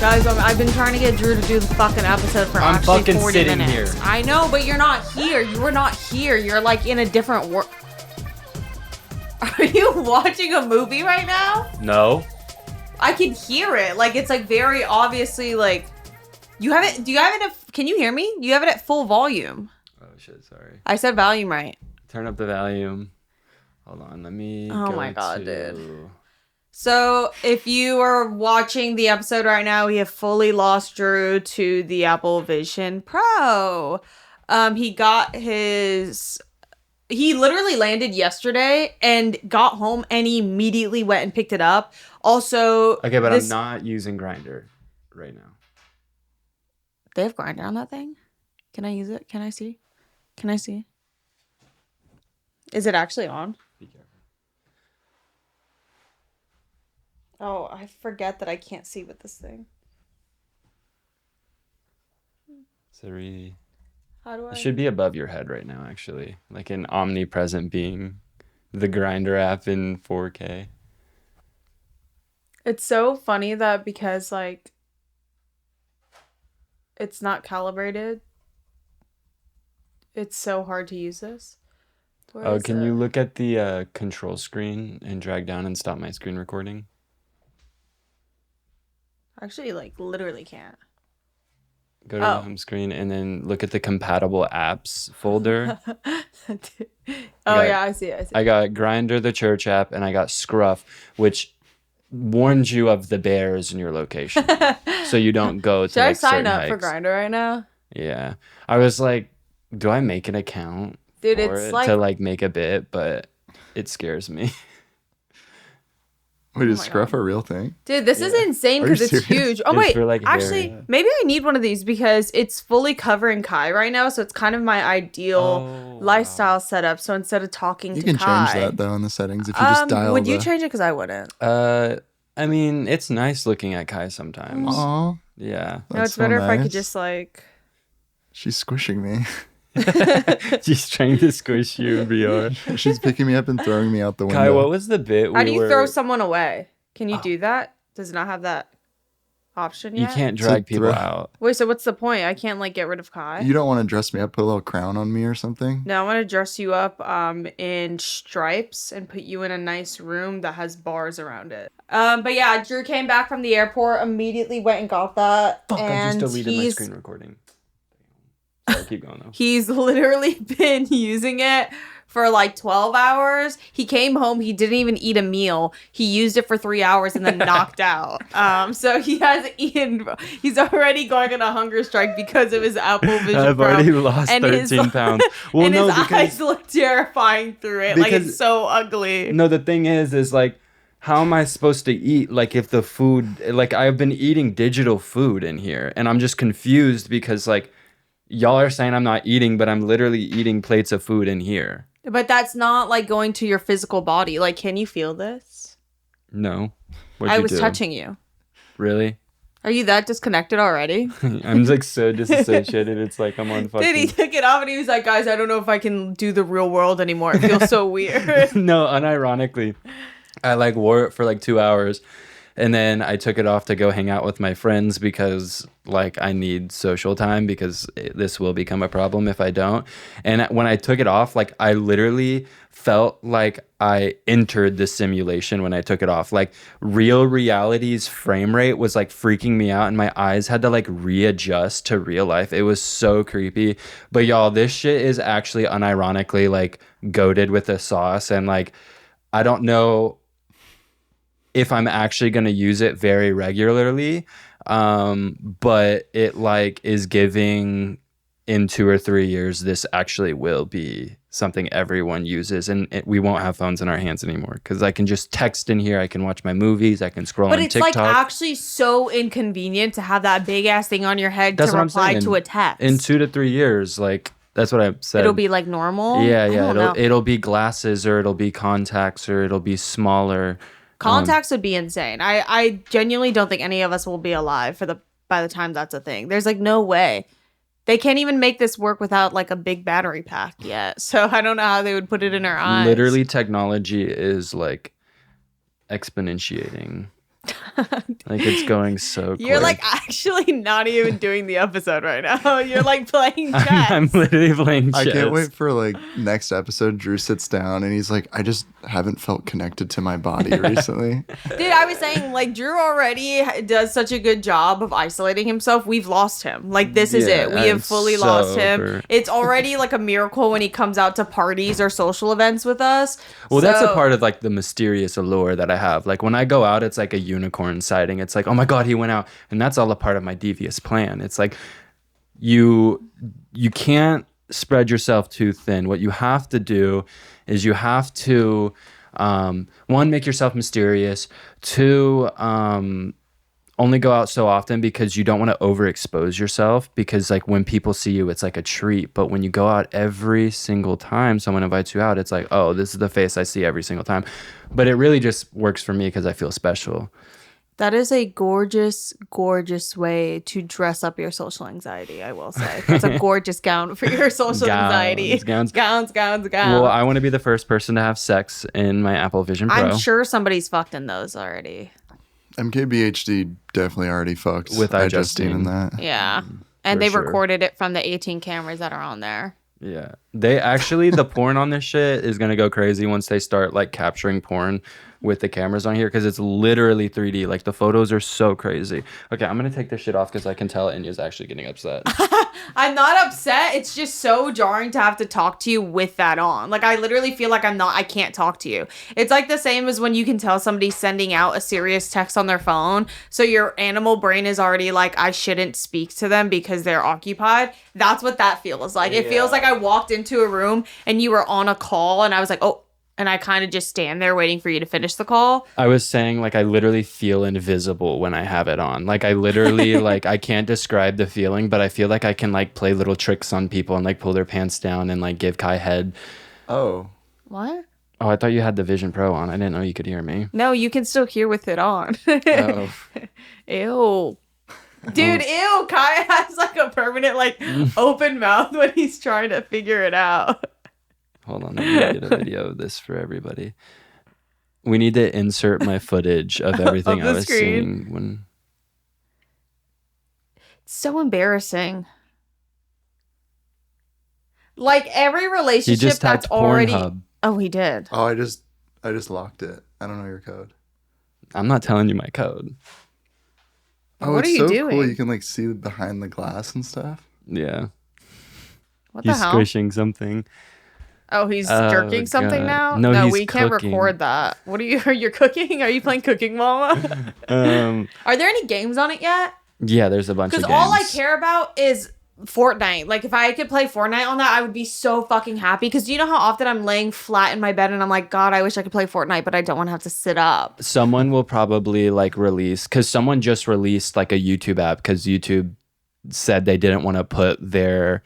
Guys, I've been trying to get Drew to do the fucking episode for actually 40 minutes. I'm fucking sitting here. I know, but you're not here. You were not here. You're like in a different world. Are you watching a movie right now? No. I can hear it. Like, it's like very obviously like... You have it... Do you have it at... Can you hear me? You have it at full volume. Oh, shit. Sorry. I said volume right. Turn up the volume. Hold on. Let me Oh my god, dude. So, if you are watching the episode right now, we have fully lost Drew to the Apple Vision Pro. He got his... He literally landed yesterday and got home and he immediately went and picked it up. Also... Okay, but I'm not using Grindr right now. They have Grindr on that thing? Can I use it? Can I see? Can I see? Is it actually on? Be careful. Oh, I forget that I can't see with this thing. Siri. How do I? It should be above your head right now, actually. Like an omnipresent being. The Grindr app in 4K. It's so funny that because, like, it's not calibrated, it's so hard to use this. Oh, can you look at the control screen and drag down and stop my screen recording? Actually, like, literally can't. Go to the home screen and then look at the compatible apps folder. I see it. I got Grindr, the church app, and I got Scruff, which warns you of the bears in your location. So you don't go to like certain hikes. Should I sign up for Grindr right now? Yeah. I was like, do I make an account Dude, it's like... to like make a bit? But it scares me. Wait, is Scruff a real thing? Dude, this is insane because it's huge. Oh, wait. Like actually, maybe I need one of these because it's fully covering Kai right now. So it's kind of my ideal lifestyle setup. So instead of talking to Kai... You can change that, though, in the settings if you just dial Would you change it? Because I wouldn't. I mean, it's nice looking at Kai sometimes. Aw. Yeah. No, it's better if I could just like... She's squishing me. She's trying to squish you in VR. She's picking me up and throwing me out the window. Kai, what was the bit? How do you throw someone away? Can you do that? Does it not have that option yet? You can't drag people out. Wait, so what's the point? I can't like get rid of Kai? You don't want to dress me up, put a little crown on me or something? No, I want to dress you up in stripes and put you in a nice room that has bars around it. But yeah, Drew came back from the airport, immediately went and got that. Fuck, and I just deleted my screen recording. Sorry, keep going though. He's literally been using it for like 12 hours. He came home, he didn't even eat a meal. He used it for 3 hours and then knocked out. So he hasn't eaten. He's already going on a hunger strike because of his Apple Vision Pro. I've already lost 13 pounds. Well, and his eyes look terrifying through it. Like, it's so ugly. No, the thing is like, how am I supposed to eat? Like, if the food, like, I've been eating digital food in here and I'm just confused because like, y'all are saying I'm not eating, but I'm literally eating plates of food in here. But that's not like going to your physical body. Like, can you feel this? No. I was touching you. Really? Are you that disconnected already? I'm like so disassociated. It's like I'm on fucking... Dude, he took it off and he was like, guys, I don't know if I can do the real world anymore. It feels so weird. No, unironically, I like wore it for like 2 hours. And then I took it off to go hang out with my friends because like I need social time because this will become a problem if I don't. And when I took it off, like I literally felt like I entered the simulation when I took it off. Like real reality's frame rate was like freaking me out and my eyes had to like readjust to real life. It was so creepy. But y'all, this shit is actually unironically like goated with a sauce. And like, I don't know if I'm actually going to use it very regularly. But it like is giving in 2 or 3 years, this actually will be something everyone uses. And we won't have phones in our hands anymore because I can just text in here. I can watch my movies. I can scroll on TikTok. But it's like actually so inconvenient to have that big ass thing on your head to reply to a text. In 2 to 3 years, like that's what I said. It'll be like normal? Yeah. It'll be glasses or it'll be contacts or it'll be smaller. Contacts would be insane. I genuinely don't think any of us will be alive by the time that's a thing. There's like no way. They can't even make this work without like a big battery pack yet. So I don't know how they would put it in our eyes. Literally, technology is like exponentiating. Like it's going so quick. You're like actually not even doing the episode right now. You're like playing chess. I'm literally playing chess. I can't wait for like next episode. Drew sits down and he's like, I just haven't felt connected to my body recently. Dude, I was saying, like, Drew already does such a good job of isolating himself. We've lost him. Like, this is it. We have fully lost him. It's already like a miracle when he comes out to parties or social events with us. Well, that's a part of like the mysterious allure that I have. Like when I go out, it's like a unicorn sighting. It's like, oh my God, he went out. And that's all a part of my devious plan. It's like you can't spread yourself too thin. What you have to do is you have to, one, make yourself mysterious. Two, only go out so often because you don't want to overexpose yourself, because like when people see you, it's like a treat. But when you go out every single time someone invites you out, it's like, oh, this is the face I see every single time. But it really just works for me because I feel special. That is a gorgeous, gorgeous way to dress up your social anxiety, I will say. That's a gorgeous gown for your social anxiety. Gowns. Well, I want to be the first person to have sex in my Apple Vision Pro. I'm sure somebody's fucked in those already. MKBHD definitely already fucked with iJustine in that. Yeah. And they recorded it from the 18 cameras that are on there. Yeah. They actually, the porn on this shit is going to go crazy once they start like capturing porn with the cameras on here, because it's literally 3D. Like the photos are so crazy. Okay, I'm going to take this shit off because I can tell Inya's actually getting upset. I'm not upset. It's just so jarring to have to talk to you with that on. Like I literally feel like I can't talk to you. It's like the same as when you can tell somebody's sending out a serious text on their phone. So your animal brain is already like, I shouldn't speak to them because they're occupied. That's what that feels like. It feels like I walked into a room and you were on a call and I was like, oh, and I kind of just stand there waiting for you to finish the call. I was saying, like, I literally feel invisible when I have it on. Like, I literally, like, I can't describe the feeling, but I feel like I can, like, play little tricks on people and, like, pull their pants down and, like, give Kai head. Oh. What? Oh, I thought you had the Vision Pro on. I didn't know you could hear me. No, you can still hear with it on. Oh. Ew. Dude, ew. Kai has, like, a permanent, like, open mouth when he's trying to figure it out. Hold on, let me get a video of this for everybody. We need to insert my footage of everything I was seeing when. It's so embarrassing. Like every relationship he just that's typed already. Pornhub. Oh, he did. Oh, I just locked it. I don't know your code. I'm not telling you my code. Oh, what it's are you so doing? cool. You can like see behind the glass and stuff. Yeah. What the He's hell? squishing something. Oh, he's jerking something now? No, he's we can't cooking. record that. What are you cooking? Are you playing Cooking Mama? Are there any games on it yet? Yeah, there's a bunch of games. Because all I care about is Fortnite. Like, if I could play Fortnite on that, I would be so fucking happy. Because do you know how often I'm laying flat in my bed and I'm like, God, I wish I could play Fortnite, but I don't want to have to sit up. Someone will probably, like, release... Because someone just released, like, a YouTube app because YouTube said they didn't want to put their...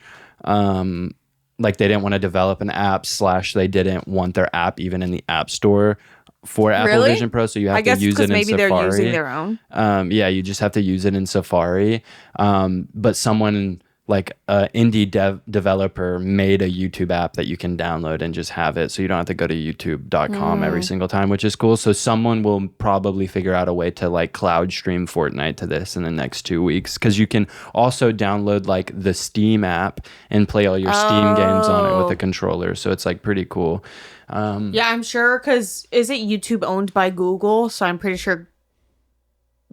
like they didn't want to develop an app / they didn't want their app even in the App Store for Apple Vision Pro. So you have to use it in Safari. Maybe they're using their own. Yeah, you just have to use it in Safari. But someone like an indie developer made a YouTube app that you can download and just have it. So you don't have to go to youtube.com every single time, which is cool. So someone will probably figure out a way to like cloud stream Fortnite to this in the next 2 weeks. Because you can also download like the Steam app and play all your Steam games on it with a controller. So it's like pretty cool. Yeah, I'm sure. Because isn't YouTube owned by Google? So I'm pretty sure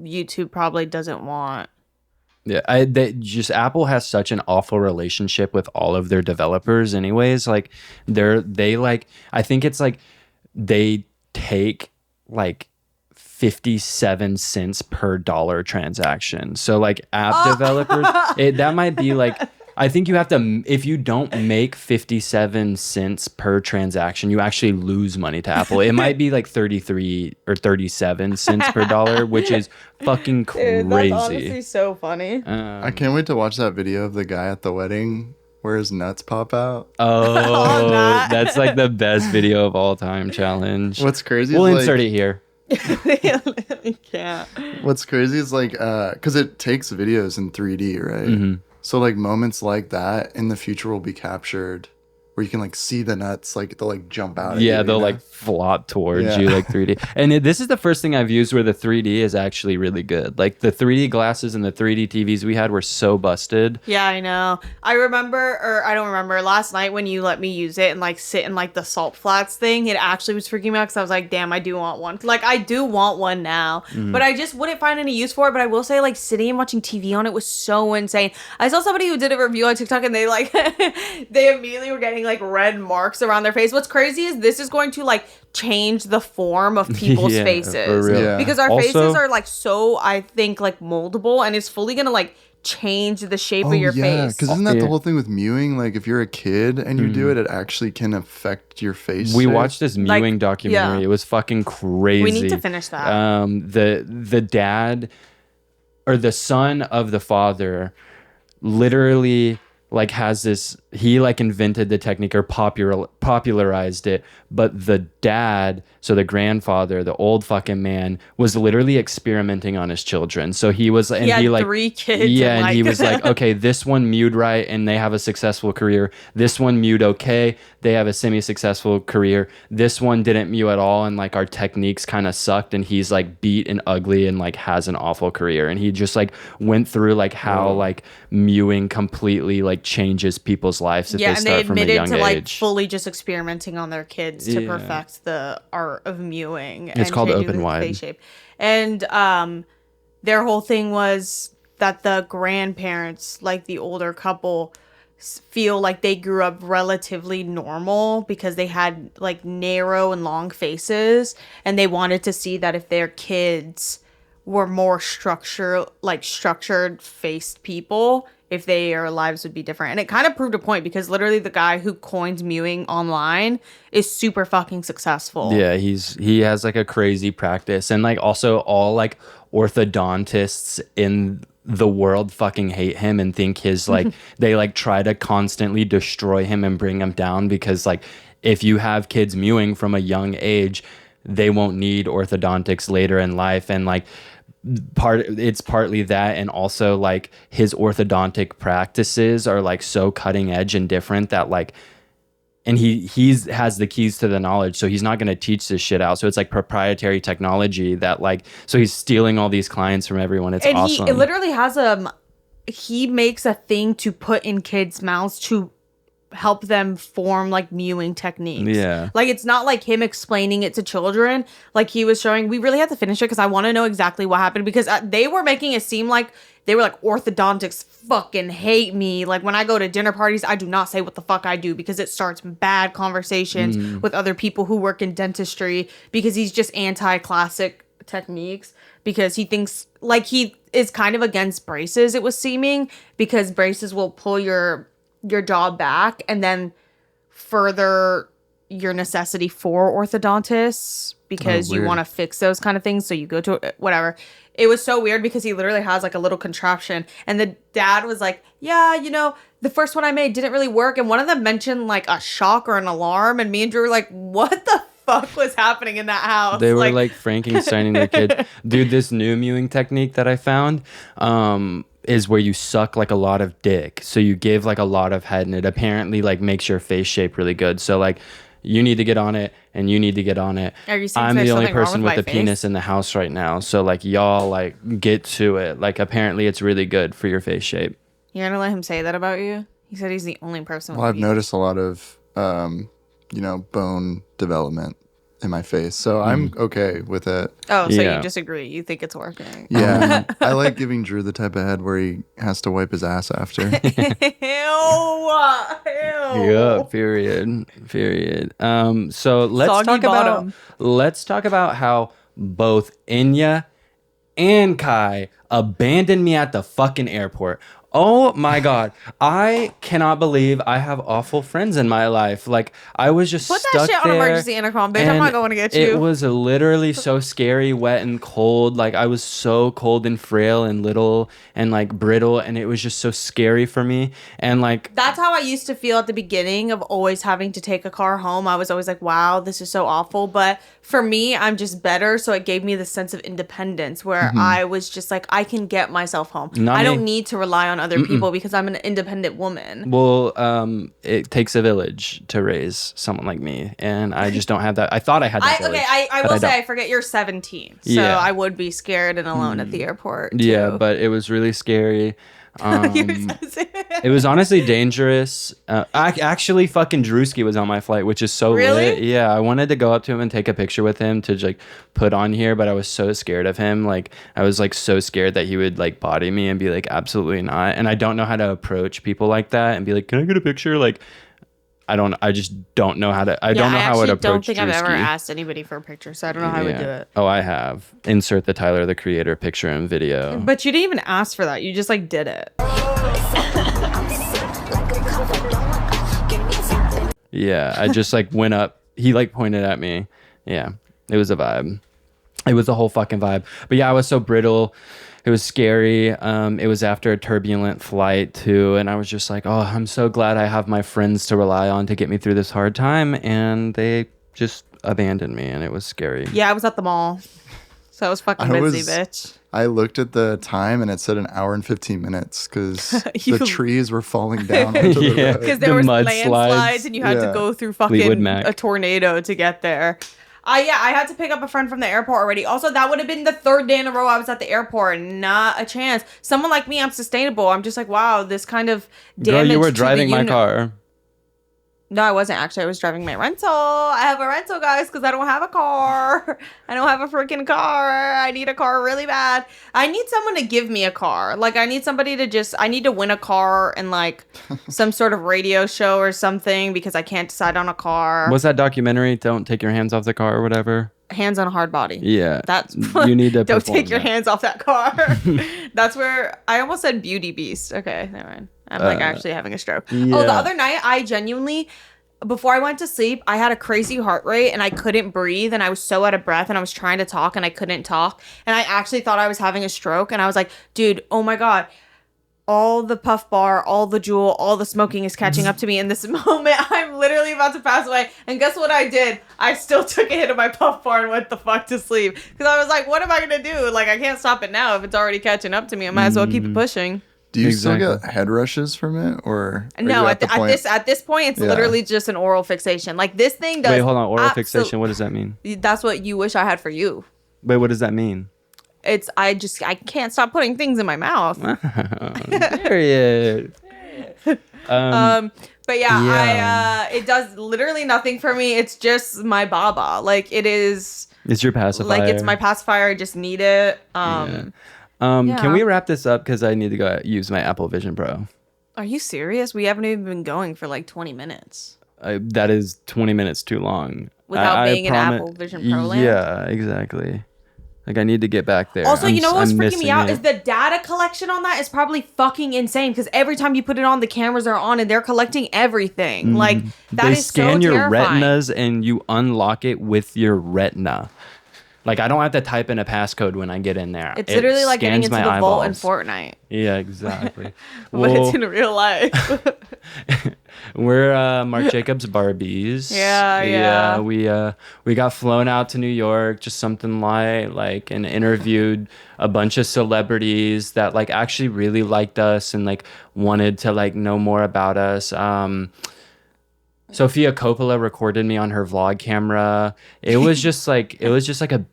YouTube probably doesn't want... Yeah, Apple has such an awful relationship with all of their developers anyways. Like they like, I think it's like they take like 57 cents per dollar transaction. So like app developers, that might be like, I think you have to, if you don't make 57 cents per transaction, you actually lose money to Apple. It might be like 33 or 37 cents per dollar, which is fucking crazy. Dude, that's honestly so funny. I can't wait to watch that video of the guy at the wedding where his nuts pop out. Oh, that's like the best video of all time challenge. What's crazy we'll is insert it here. They can't. What's crazy is like, because it takes videos in 3D, right? Mm-hmm. So like moments like that in the future will be captured where you can like see the nuts, like they'll like jump out. At you, they'll you know? like flop towards Yeah. you like 3D. And this is the first thing I've used where the 3D is actually really good. Like the 3D glasses and the 3D TVs we had were so busted. Yeah, I know. I don't remember last night when you let me use it and like sit in like the salt flats thing. It actually was freaking me out because I was like, damn, I do want one. Like I do want one now, but I just wouldn't find any use for it. But I will say, like sitting and watching TV on it was so insane. I saw somebody who did a review on TikTok and they like they immediately were getting like red marks around their face. What's crazy is this is going to like change the form of people's Yeah, faces for real. Yeah. because our Also- faces are like so, I think, like moldable, and it's fully gonna like change the shape of your face. because isn't that Yeah. the whole thing with mewing? Like if you're a kid and you do it, it actually can affect your face. We shape. watched this Like, mewing documentary. yeah. It was fucking crazy. We need to finish that. The dad or the son of the father literally like has this, he like invented the technique or popularized it, but the dad, so the grandfather, the old fucking man, was literally experimenting on his children. So he was, and He had like 3 kids. yeah, and and he was like, okay, this one mewed right and they have a successful career. This one mewed okay, they have a semi-successful career. This one didn't mew at all and like our techniques kind of sucked and he's like beat and ugly and like has an awful career. And he just like went through like how like mewing completely like changes people's lives if yeah, they and they start from a admitted young to like age. fully just experimenting on their kids to Yeah. perfect the art of mewing. It's called changing open the wide. face shape. And their whole thing was that the grandparents, like the older couple, feel like they grew up relatively normal because they had like narrow and long faces, and they wanted to see that if their kids were more structured faced people, if their lives would be different. And it kind of proved a point because literally the guy who coined mewing online is super fucking successful. Yeah, he has like a crazy practice, and like also all like orthodontists in the world fucking hate him and think his like they like try to constantly destroy him and bring him down because like if you have kids mewing from a young age, they won't need orthodontics later in life. And like it's partly that, and also like his orthodontic practices are like so cutting edge and different that like, and he's has the keys to the knowledge, so he's not going to teach this shit out. So it's like proprietary technology that like, so he's stealing all these clients from everyone. It's and awesome. he literally has he makes a thing to put in kids' mouths to help them form like mewing techniques. Yeah. Like it's not like him explaining it to children. Like he was showing, we really have to finish it because I want to know exactly what happened because they were making it seem like they were like, orthodontics fucking hate me. Like when I go to dinner parties, I do not say what the fuck I do because it starts bad conversations with other people who work in dentistry because he's just anti-classic techniques because he thinks like he is kind of against braces, it was seeming, because braces will pull your jaw back and then further your necessity for orthodontists because you weird. want to fix those kind of things. So you go to whatever. It was so weird because he literally has like a little contraption, and the dad was like, yeah, you know, the first one I made didn't really work. And one of them mentioned like a shock or an alarm. And me and Drew were like, what the fuck was happening in that house? They were like Frankensteining their kid. Dude, this new mewing technique that I found is where you suck like a lot of dick. So you give like a lot of head, and it apparently like makes your face shape really good. So like you need to get on it and you need to get on it. Are you saying I'm there's the only something wrong person with with my the penis face? in the house right now. So like y'all like get to it. Like apparently it's really good for your face shape. You're gonna let him say that about you? He said he's the only person. Well, with I've you. noticed a lot of, bone development in my face, so I'm okay with it. Oh, so Yeah. you disagree? You think it's working? Yeah, I like giving Drew the type of head where he has to wipe his ass after. Ew. Yeah, period. So let's Soggy bottom. talk about how both Inya and Kai abandoned me at the fucking airport. Oh my god, I cannot believe I have awful friends in my life. Like I was just Put that stuck shit on there, emergency intercom, bitch. I'm and not going to get It you. was literally so scary, wet and cold. Like I was so cold and frail and little and like brittle, and it was just so scary for me. And like That's how I used to feel at the beginning of always having to take a car home. I was always like, wow, this is so awful. But for me, I'm just better. So it gave me the sense of independence where I was just like, I can get myself home. Not I me. don't need to rely on other people because I'm an independent woman. Well, it takes a village to raise someone like me, and I just don't have that. I thought I had that village. I will say, I forget you're 17, so Yeah. I would be scared and alone at the airport, too. Yeah, but it was really scary. It was honestly dangerous. Actually, fucking Drewski was on my flight, which is so Really? lit. Yeah, I wanted to go up to him and take a picture with him to like put on here, but I was so scared of him. Like I was like so scared that he would like body me and be like, absolutely not. And I don't know how to approach people like that and be like, can I get a picture? Like I just don't know how to. I don't know how I would approach. I don't think I've Drewski. ever asked anybody for a picture, so I don't know how I would do it. Oh, I have. Insert the Tyler the Creator picture and video. But you didn't even ask for that. You just like did it. Yeah, I just like went up. He like pointed at me. Yeah, it was a vibe. It was a whole fucking vibe. But yeah, I was so brittle. It was scary. It was after a turbulent flight too, and I was just like, oh, I'm so glad I have my friends to rely on to get me through this hard time, and they just abandoned me, and it was scary. Yeah, I was at the mall, so I was fucking busy, bitch. I looked at the time and it said 1 hour and 15 minutes because the trees were falling down onto the road. Because there were landslides and you had to go through fucking a tornado to get there. I had to pick up a friend from the airport already. Also, that would have been the 3rd day in a row I was at the airport. Not a chance. Someone like me, I'm sustainable. I'm just like, wow, this kind of damage. Girl, you were driving my car. No, I wasn't actually. I was driving my rental. I have a rental, guys, because I don't have a car. I don't have a freaking car. I need a car really bad. I need someone to give me a car. Like, I need somebody to I need to win a car in, like, some sort of radio show or something because I can't decide on a car. What's that documentary? Don't take your hands off the car or whatever? Hands on a hard body. Yeah. That's you need to don't take your hands off that car. That's where I almost said Beauty Beast. Okay, never mind. I'm like actually having a stroke. Yeah. Oh, the other night I genuinely, before I went to sleep, I had a crazy heart rate and I couldn't breathe and I was so out of breath and I was trying to talk and I couldn't talk and I actually thought I was having a stroke and I was like, dude, oh my God. All the puff bar, all the jewel, all the smoking is catching up to me in this moment. I'm literally about to pass away. And guess what I did? I still took a hit of my puff bar and went the fuck to sleep. Because I was like, what am I going to do? Like, I can't stop it now. If it's already catching up to me, I might as well keep it pushing. Do you still get head rushes from it? Or no, at this point, it's literally just an oral fixation. Like, this thing does... Wait, hold on. Oral fixation, what does that mean? That's what you wish I had for you. Wait, what does that mean? I can't stop putting things in my mouth. Period. But yeah, it does literally nothing for me. It's just my baba. Like it is. It's your pacifier. Like it's my pacifier. I just need it. Can we wrap this up? Because I need to go use my Apple Vision Pro. Are you serious? We haven't even been going for like 20 minutes. That is 20 minutes too long. Without being an Apple Vision Pro land? Yeah, exactly. Like, I need to get back there. Also, you know what's freaking me out is the data collection on that is probably fucking insane because every time you put it on, the cameras are on and they're collecting everything. Like, that is so terrifying. They scan your retinas and you unlock it with your retina. Like, I don't have to type in a passcode when I get in there. It's literally like getting into the vault in Fortnite. Yeah, exactly. But it's in real life. We're Marc Jacobs Barbies. Yeah. We got flown out to New York, just something light, and interviewed a bunch of celebrities that like actually really liked us and like wanted to like know more about us. Sofia Coppola recorded me on her vlog camera. It was just like a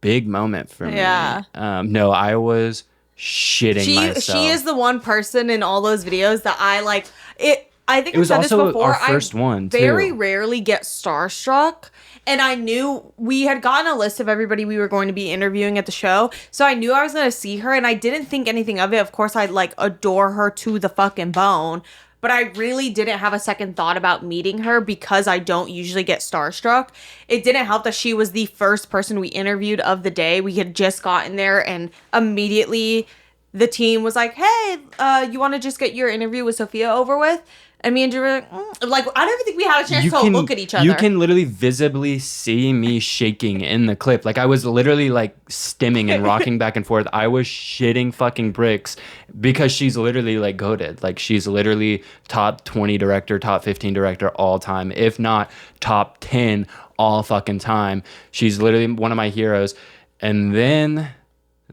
big moment for me. Yeah. No, I was shitting myself. She is the one person in all those videos that I like. I think it was I've said also this before. our first one too. Very rarely get starstruck. And I knew we had gotten a list of everybody we were going to be interviewing at the show. So I knew I was going to see her and I didn't think anything of it. Of course, I like adore her to the fucking bone. But I really didn't have a second thought about meeting her because I don't usually get starstruck. It didn't help that she was the first person we interviewed of the day. We had just gotten there and immediately the team was like, hey, you want to just get your interview with Sophia over with? And me and Drew were like, I don't even think we had a chance to look at each other. You can literally visibly see me shaking in the clip. Like I was literally like stimming and rocking back and forth. I was shitting fucking bricks because she's literally like goated. Like she's literally top 20 director, top 15 director all time. If not top 10 all fucking time. She's literally one of my heroes. And then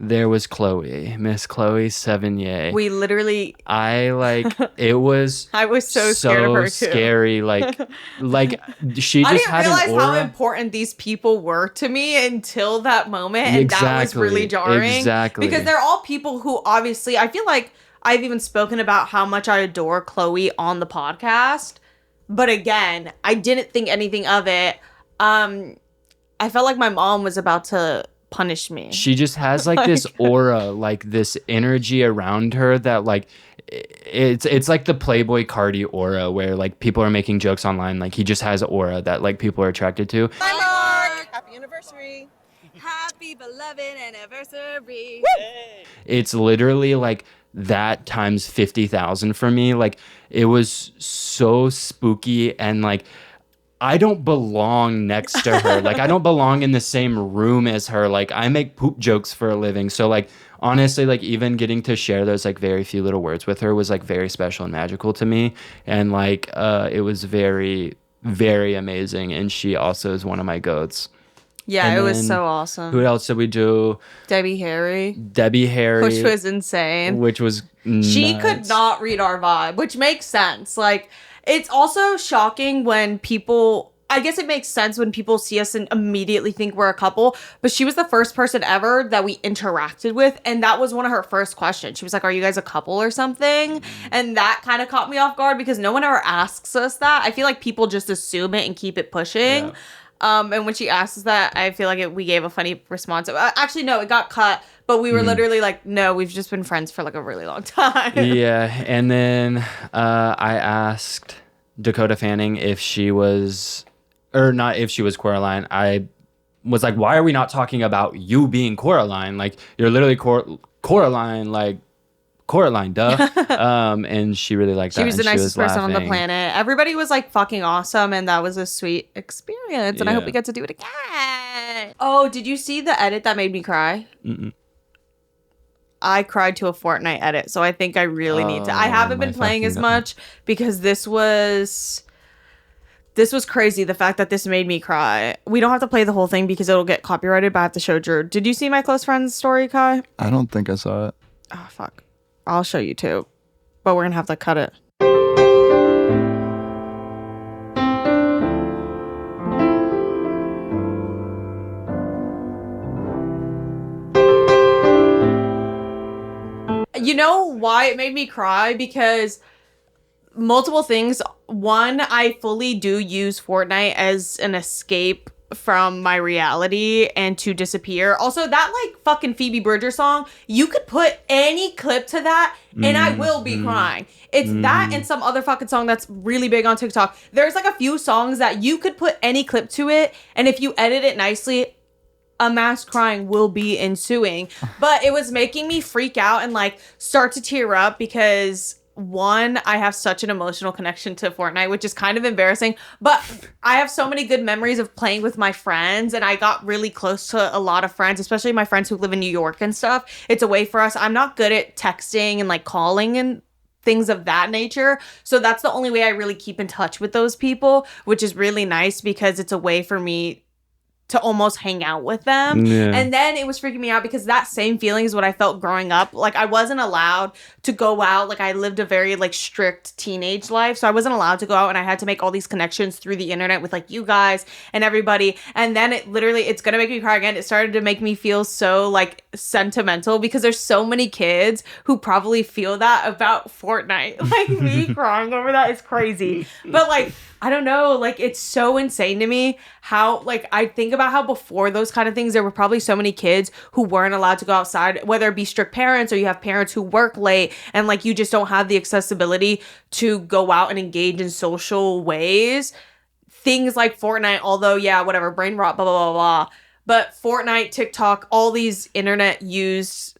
there was Chloe, Miss Chloe Sevigny. We literally. It was. I was so scared of her too. Scary, like she I just didn't had realize an aura. how important these people were to me until that moment, and that was really jarring. Exactly. Because they're all people who obviously, I feel like I've even spoken about how much I adore Chloe on the podcast, but again, I didn't think anything of it. I felt like my mom was about to punish me. She just has like this aura, like this energy around her that like it's like the Playboy Cardi aura where like people are making jokes online. Like he just has aura that like people are attracted to. Hi, Mark. Happy anniversary. Happy beloved anniversary. Hey. It's literally like that times 50,000 for me. Like it was so spooky and like I don't belong next to her. Like I don't belong in the same room as her. Like I make poop jokes for a living. So like honestly, like even getting to share those like very few little words with her was like very special and magical to me. And like it was very, very amazing. And she also is one of my goats. Yeah, and it was so awesome. Who else did we do? Debbie Harry. Which was insane. Which was She nuts. could not read our vibe, which makes sense. Like, it's also shocking when people... I guess it makes sense when people see us and immediately think we're a couple, but she was the first person ever that we interacted with, and that was one of her first questions. She was like, are you guys a couple or something? And that kind of caught me off guard because no one ever asks us that. I feel like people just assume it and keep it pushing. Yeah. And when she asked us that, I feel like we gave a funny response. Actually, no, it got cut, but we were literally like, no, we've just been friends for like a really long time. Yeah, and then I asked Dakota Fanning if she was... or not if she was Coraline. I was like, why are we not talking about you being Coraline? Like, you're literally Coraline, like, Coraline, duh. And she really liked that. She was the nicest person on the laughing. planet. Everybody was, like, fucking awesome, and that was a sweet experience, and I hope we get to do it again. Oh, did you see the edit that made me cry? Mm-mm. I cried to a Fortnite edit, so I think I really need to. I haven't been playing as much because this was crazy, the fact that this made me cry. We don't have to play the whole thing because it'll get copyrighted, but I have to show Drew. Did you see my close friend's story, Kai? I don't think I saw it. Oh, fuck. I'll show you too. But we're going to have to cut it. You know why it made me cry? Because multiple things. One, I fully do use Fortnite as an escape from my reality and to disappear. Also, that like fucking Phoebe Bridgers song, you could put any clip to that and I will be crying. It's that and some other fucking song that's really big on TikTok. There's like a few songs that you could put any clip to it, and if you edit it nicely, a mass crying will be ensuing. But it was making me freak out and like start to tear up because one, I have such an emotional connection to Fortnite, which is kind of embarrassing, but I have so many good memories of playing with my friends, and I got really close to a lot of friends, especially my friends who live in New York and stuff. It's a way for us. I'm not good at texting and like calling and things of that nature, so that's the only way I really keep in touch with those people, which is really nice because it's a way for me to almost hang out with them. Yeah. And then it was freaking me out because that same feeling is what I felt growing up. Like I wasn't allowed to go out. Like I lived a very like strict teenage life. So I wasn't allowed to go out, and I had to make all these connections through the internet with like you guys and everybody. And then it literally, it's going to make me cry again. It started to make me feel so like sentimental because there's so many kids who probably feel that about Fortnite. Like me crying over that is crazy. But like, I don't know, like it's so insane to me how like I think about how before those kind of things there were probably so many kids who weren't allowed to go outside, whether it be strict parents or you have parents who work late and like you just don't have the accessibility to go out and engage in social ways. Things like Fortnite, although yeah, whatever, brain rot, blah blah blah blah. But Fortnite, TikTok, all these internet used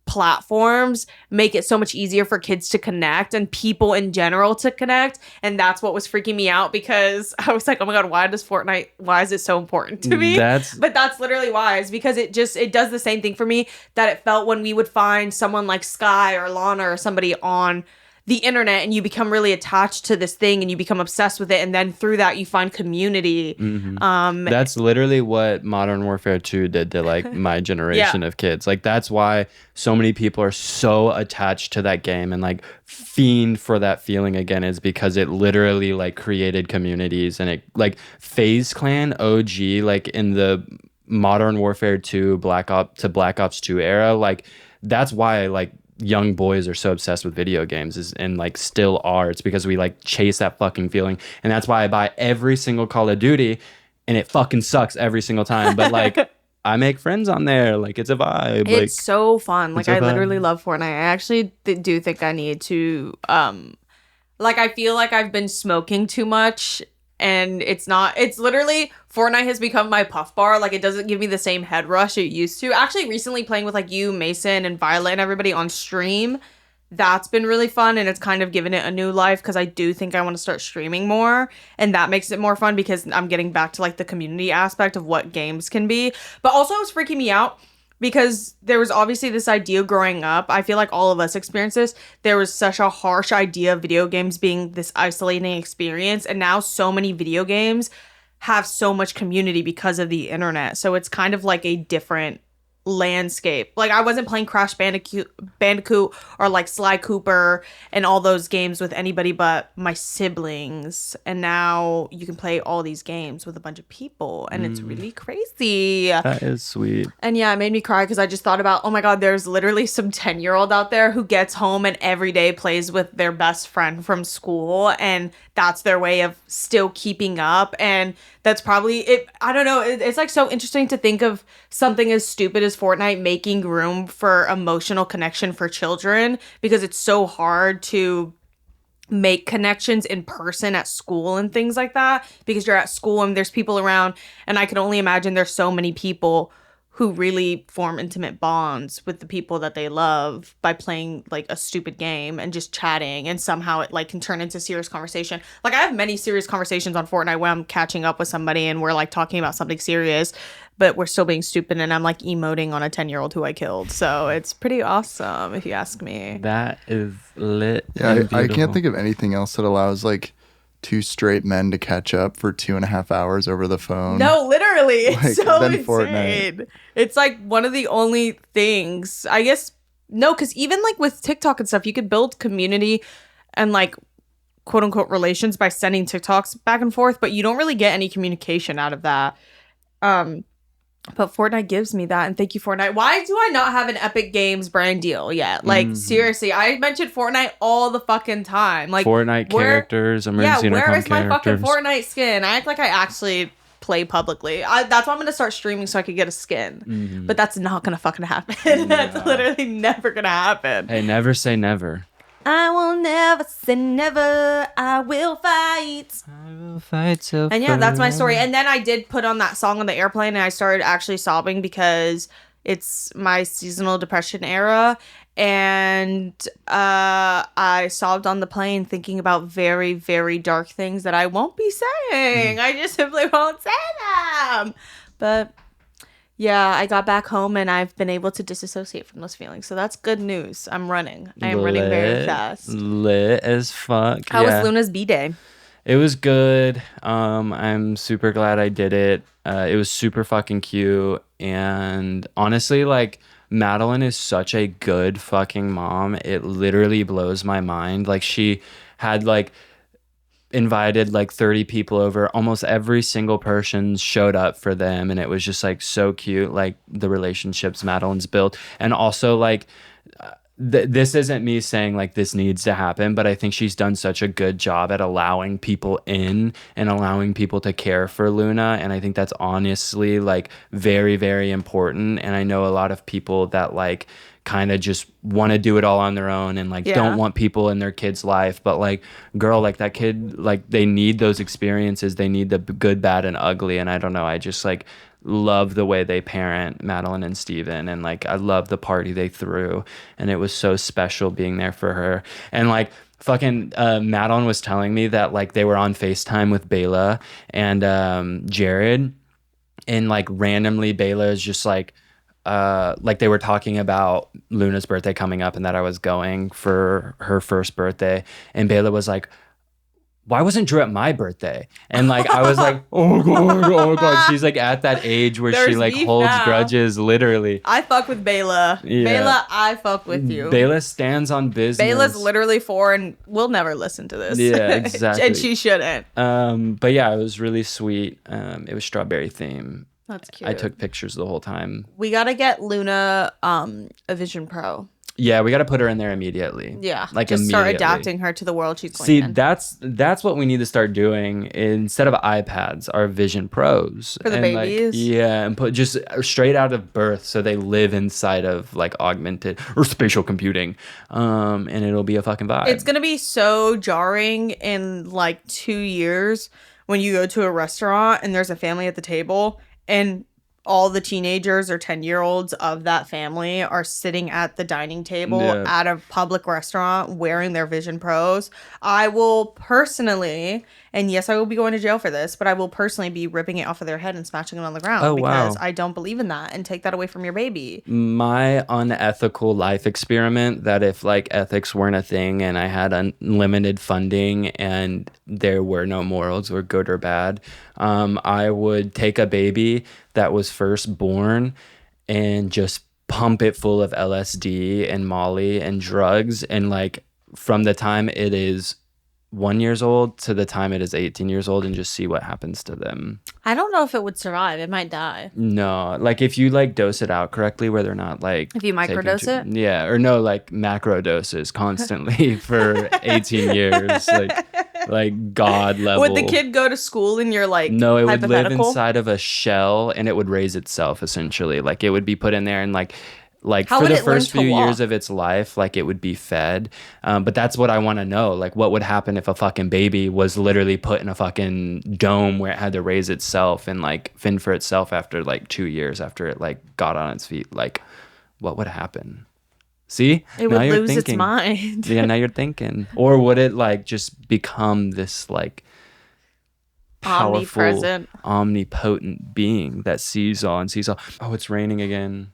platforms make it so much easier for kids to connect and people in general to connect, and that's what was freaking me out because I was like, oh my god, why is it so important to me? But that's literally why, is because it does the same thing for me that it felt when we would find someone like Sky or Lana or somebody on the internet and you become really attached to this thing and you become obsessed with it, and then through that you find community. That's literally what Modern Warfare 2 did to like my generation of kids. Like that's why so many people are so attached to that game and like fiend for that feeling again, is because it literally like created communities. And it like FaZe Clan OG, like in the Modern Warfare 2 Black Ops 2 era, like that's why like young boys are so obsessed with video games and like still are. It's because we like chase that fucking feeling, and that's why I buy every single Call of Duty, and it fucking sucks every single time, but like I make friends on there. Like it's a vibe. It's like, so fun. Like I literally vibe. love Fortnite. I actually do think I need to like I feel like I've been smoking too much, and it's literally Fortnite has become my puff bar. Like it doesn't give me the same head rush it used to. Actually recently playing with like you, Mason, and Violet and everybody on stream, that's been really fun, and it's kind of given it a new life because I do think I want to start streaming more, and that makes it more fun because I'm getting back to like the community aspect of what games can be. But also it's freaking me out because there was obviously this idea growing up. I feel like all of us experienced this. There was such a harsh idea of video games being this isolating experience, and now so many video games have so much community because of the internet. So it's kind of like a different landscape. Like I wasn't playing Crash Bandicoot or like Sly Cooper and all those games with anybody but my siblings, and now you can play all these games with a bunch of people, and it's really crazy. that is sweet. And yeah, it made me cry because I just thought about, oh my god, there's literally some 10-year-old out there who gets home and every day plays with their best friend from school, and that's their way of still keeping up. And that's probably it. I don't know. It's like so interesting to think of something as stupid as Fortnite making room for emotional connection for children, because it's so hard to make connections in person at school and things like that, because you're at school and there's people around, and I can only imagine there's so many people who really form intimate bonds with the people that they love by playing like a stupid game and just chatting, and somehow it like can turn into serious conversation. Like I have many serious conversations on Fortnite where I'm catching up with somebody and we're like talking about something serious, but we're still being stupid, and I'm like emoting on a 10-year-old who I killed. So it's pretty awesome if you ask me. That is lit. Yeah, I can't think of anything else that allows like two straight men to catch up for 2.5 hours over the phone. No, literally. It's Like, so then insane. Fortnite. It's like one of the only things, I guess, no, because even like with TikTok and stuff, you could build community and like quote unquote relations by sending TikToks back and forth, but you don't really get any communication out of that. But Fortnite gives me that, and thank you, Fortnite. Why do I not have an Epic Games brand deal yet? Like, seriously, I mentioned Fortnite all the fucking time. Like Fortnite characters, emergency intercom where is my fucking characters. Fortnite skin? I act like I actually play publicly. That's why I'm gonna start streaming so I could get a skin. But that's not gonna fucking happen. That's literally never gonna happen. Hey, never say never. I will never say never. I will fight. I will fight so. And yeah, that's my story. And then I did put on that song on the airplane, and I started actually sobbing because it's my seasonal depression era. And I sobbed on the plane thinking about very, very dark things that I won't be saying. I just simply won't say them. But yeah, I got back home and I've been able to disassociate from those feelings. So that's good news. I'm running. I am running very fast. Lit as fuck. How was Luna's B-Day? It was good. I'm super glad I did it. It was super fucking cute. And honestly, like, Madeline is such a good fucking mom. It literally blows my mind. Like, she had, like, invited like 30 people over. Almost every single person showed up for them, and it was just like so cute, like the relationships Madeline's built. And also like this isn't me saying like this needs to happen, but I think she's done such a good job at allowing people in and allowing people to care for Luna, and I think that's honestly like very, very important. And I know a lot of people that like kind of just want to do it all on their own and like don't want people in their kid's life, but like, girl, like that kid, like they need those experiences. They need the good, bad, and ugly. And I don't know, I just like love the way they parent Madeline and Steven, and like I love the party they threw, and it was so special being there for her. And like fucking Madeline was telling me that like they were on FaceTime with Bela and Jared, and like randomly Bela is just like, like they were talking about Luna's birthday coming up and that I was going for her first birthday. And Bayla was like, why wasn't Drew at my birthday? And like I was like, oh god. She's like at that age where she There's like beef holds now. grudges, literally. I fuck with Bayla. Yeah. Bayla, I fuck with you. Bayla stands on business. Bayla's literally 4 and will never listen to this. Yeah, exactly. And she shouldn't. But yeah, it was really sweet. It was strawberry theme. That's cute. I took pictures the whole time. We gotta get Luna a Vision Pro. Yeah, we got to put her in there immediately. Yeah, like just start immediately. adapting her to the world she's going See, in. that's what we need to start doing instead of iPads. Our Vision Pros For the and babies? and put just straight out of birth, so they live inside of like augmented or spatial computing, and it'll be a fucking vibe. It's gonna be so jarring in like 2 years when you go to a restaurant and there's a family at the table and all the teenagers or 10-year-olds of that family are sitting at the dining table at a public restaurant wearing their Vision Pros. I will personally, and yes, I will be going to jail for this, but I will personally be ripping it off of their head and smashing it on the ground because I don't believe in that and take that away from your baby. My unethical life experiment that if like ethics weren't a thing and I had unlimited funding and there were no morals or good or bad, I would take a baby that was first born and just pump it full of LSD and Molly and drugs, and like from the time it is 1 year old to the time it is 18 years old, and just see what happens to them. I don't know if it would survive. It might die. No, like if you like dose it out correctly where they're not like If you microdose it? Yeah, or no, like macro doses constantly for 18 years, like God level. Would the kid go to school in your like No, it would live hypothetical? inside of a shell and it would raise itself essentially. Like it would be put in there and like How for would the it learn first to few years walk? of its life, like it would be fed. But that's what I want to know. Like what would happen if a fucking baby was literally put in a fucking dome where it had to raise itself and like fend for itself after like 2 years after it like got on its feet? Like what would happen? See? It Now would you're lose its thinking. mind. Yeah, now you're thinking. Or would it like just become this like powerful, Omnipresent. omnipotent being that sees all and sees all? Oh, it's raining again.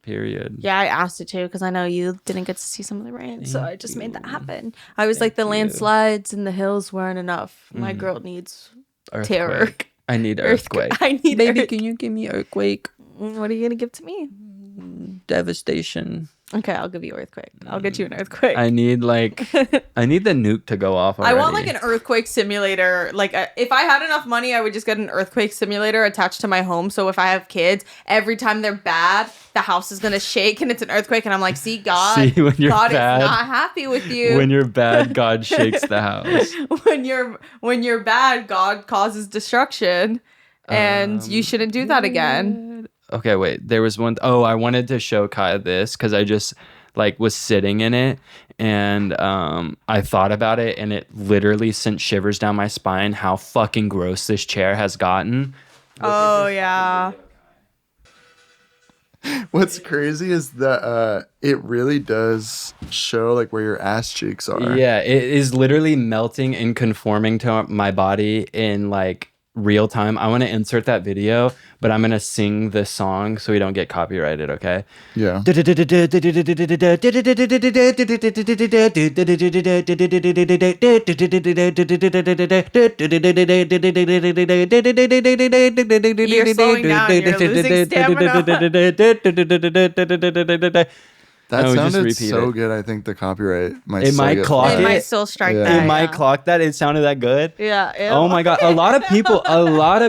Period. Yeah, I asked it to because I know you didn't get to see some of the rain, so I just made that happen. I was like, the landslides and the hills weren't enough. My girl needs terror. Earthquake. I need earthquake. I need Baby, can you give me earthquake? What are you gonna give to me? Devastation. Okay, I'll give you earthquake. I'll get you an earthquake. I need I need the nuke to go off I already. want like an earthquake simulator. Like if I had enough money, I would just get an earthquake simulator attached to my home. So if I have kids, every time they're bad, the house is gonna shake and it's an earthquake. And I'm like, see, God, See, when you're God bad- is not happy with you. When you're bad, God shakes the house. when you're bad, God causes destruction, and you shouldn't do that again. Okay, wait. There was one. Oh, I wanted to show Kaya this because I just like was sitting in it and I thought about it and it literally sent shivers down my spine how fucking gross this chair has gotten. Oh yeah. What's crazy is that it really does show like where your ass cheeks are. Yeah, it is literally melting and conforming to my body in like real time. I want to insert that video, but I'm going to sing the song so we don't get copyrighted, okay? Yeah. You're slowing down. You're losing stamina. That I would just sounded repeat so it. good. I think the copyright might It still might get clock flagged. It it. might still strike Yeah. that. It might yeah. clock that. It sounded that good. Yeah. Oh my god! A lot of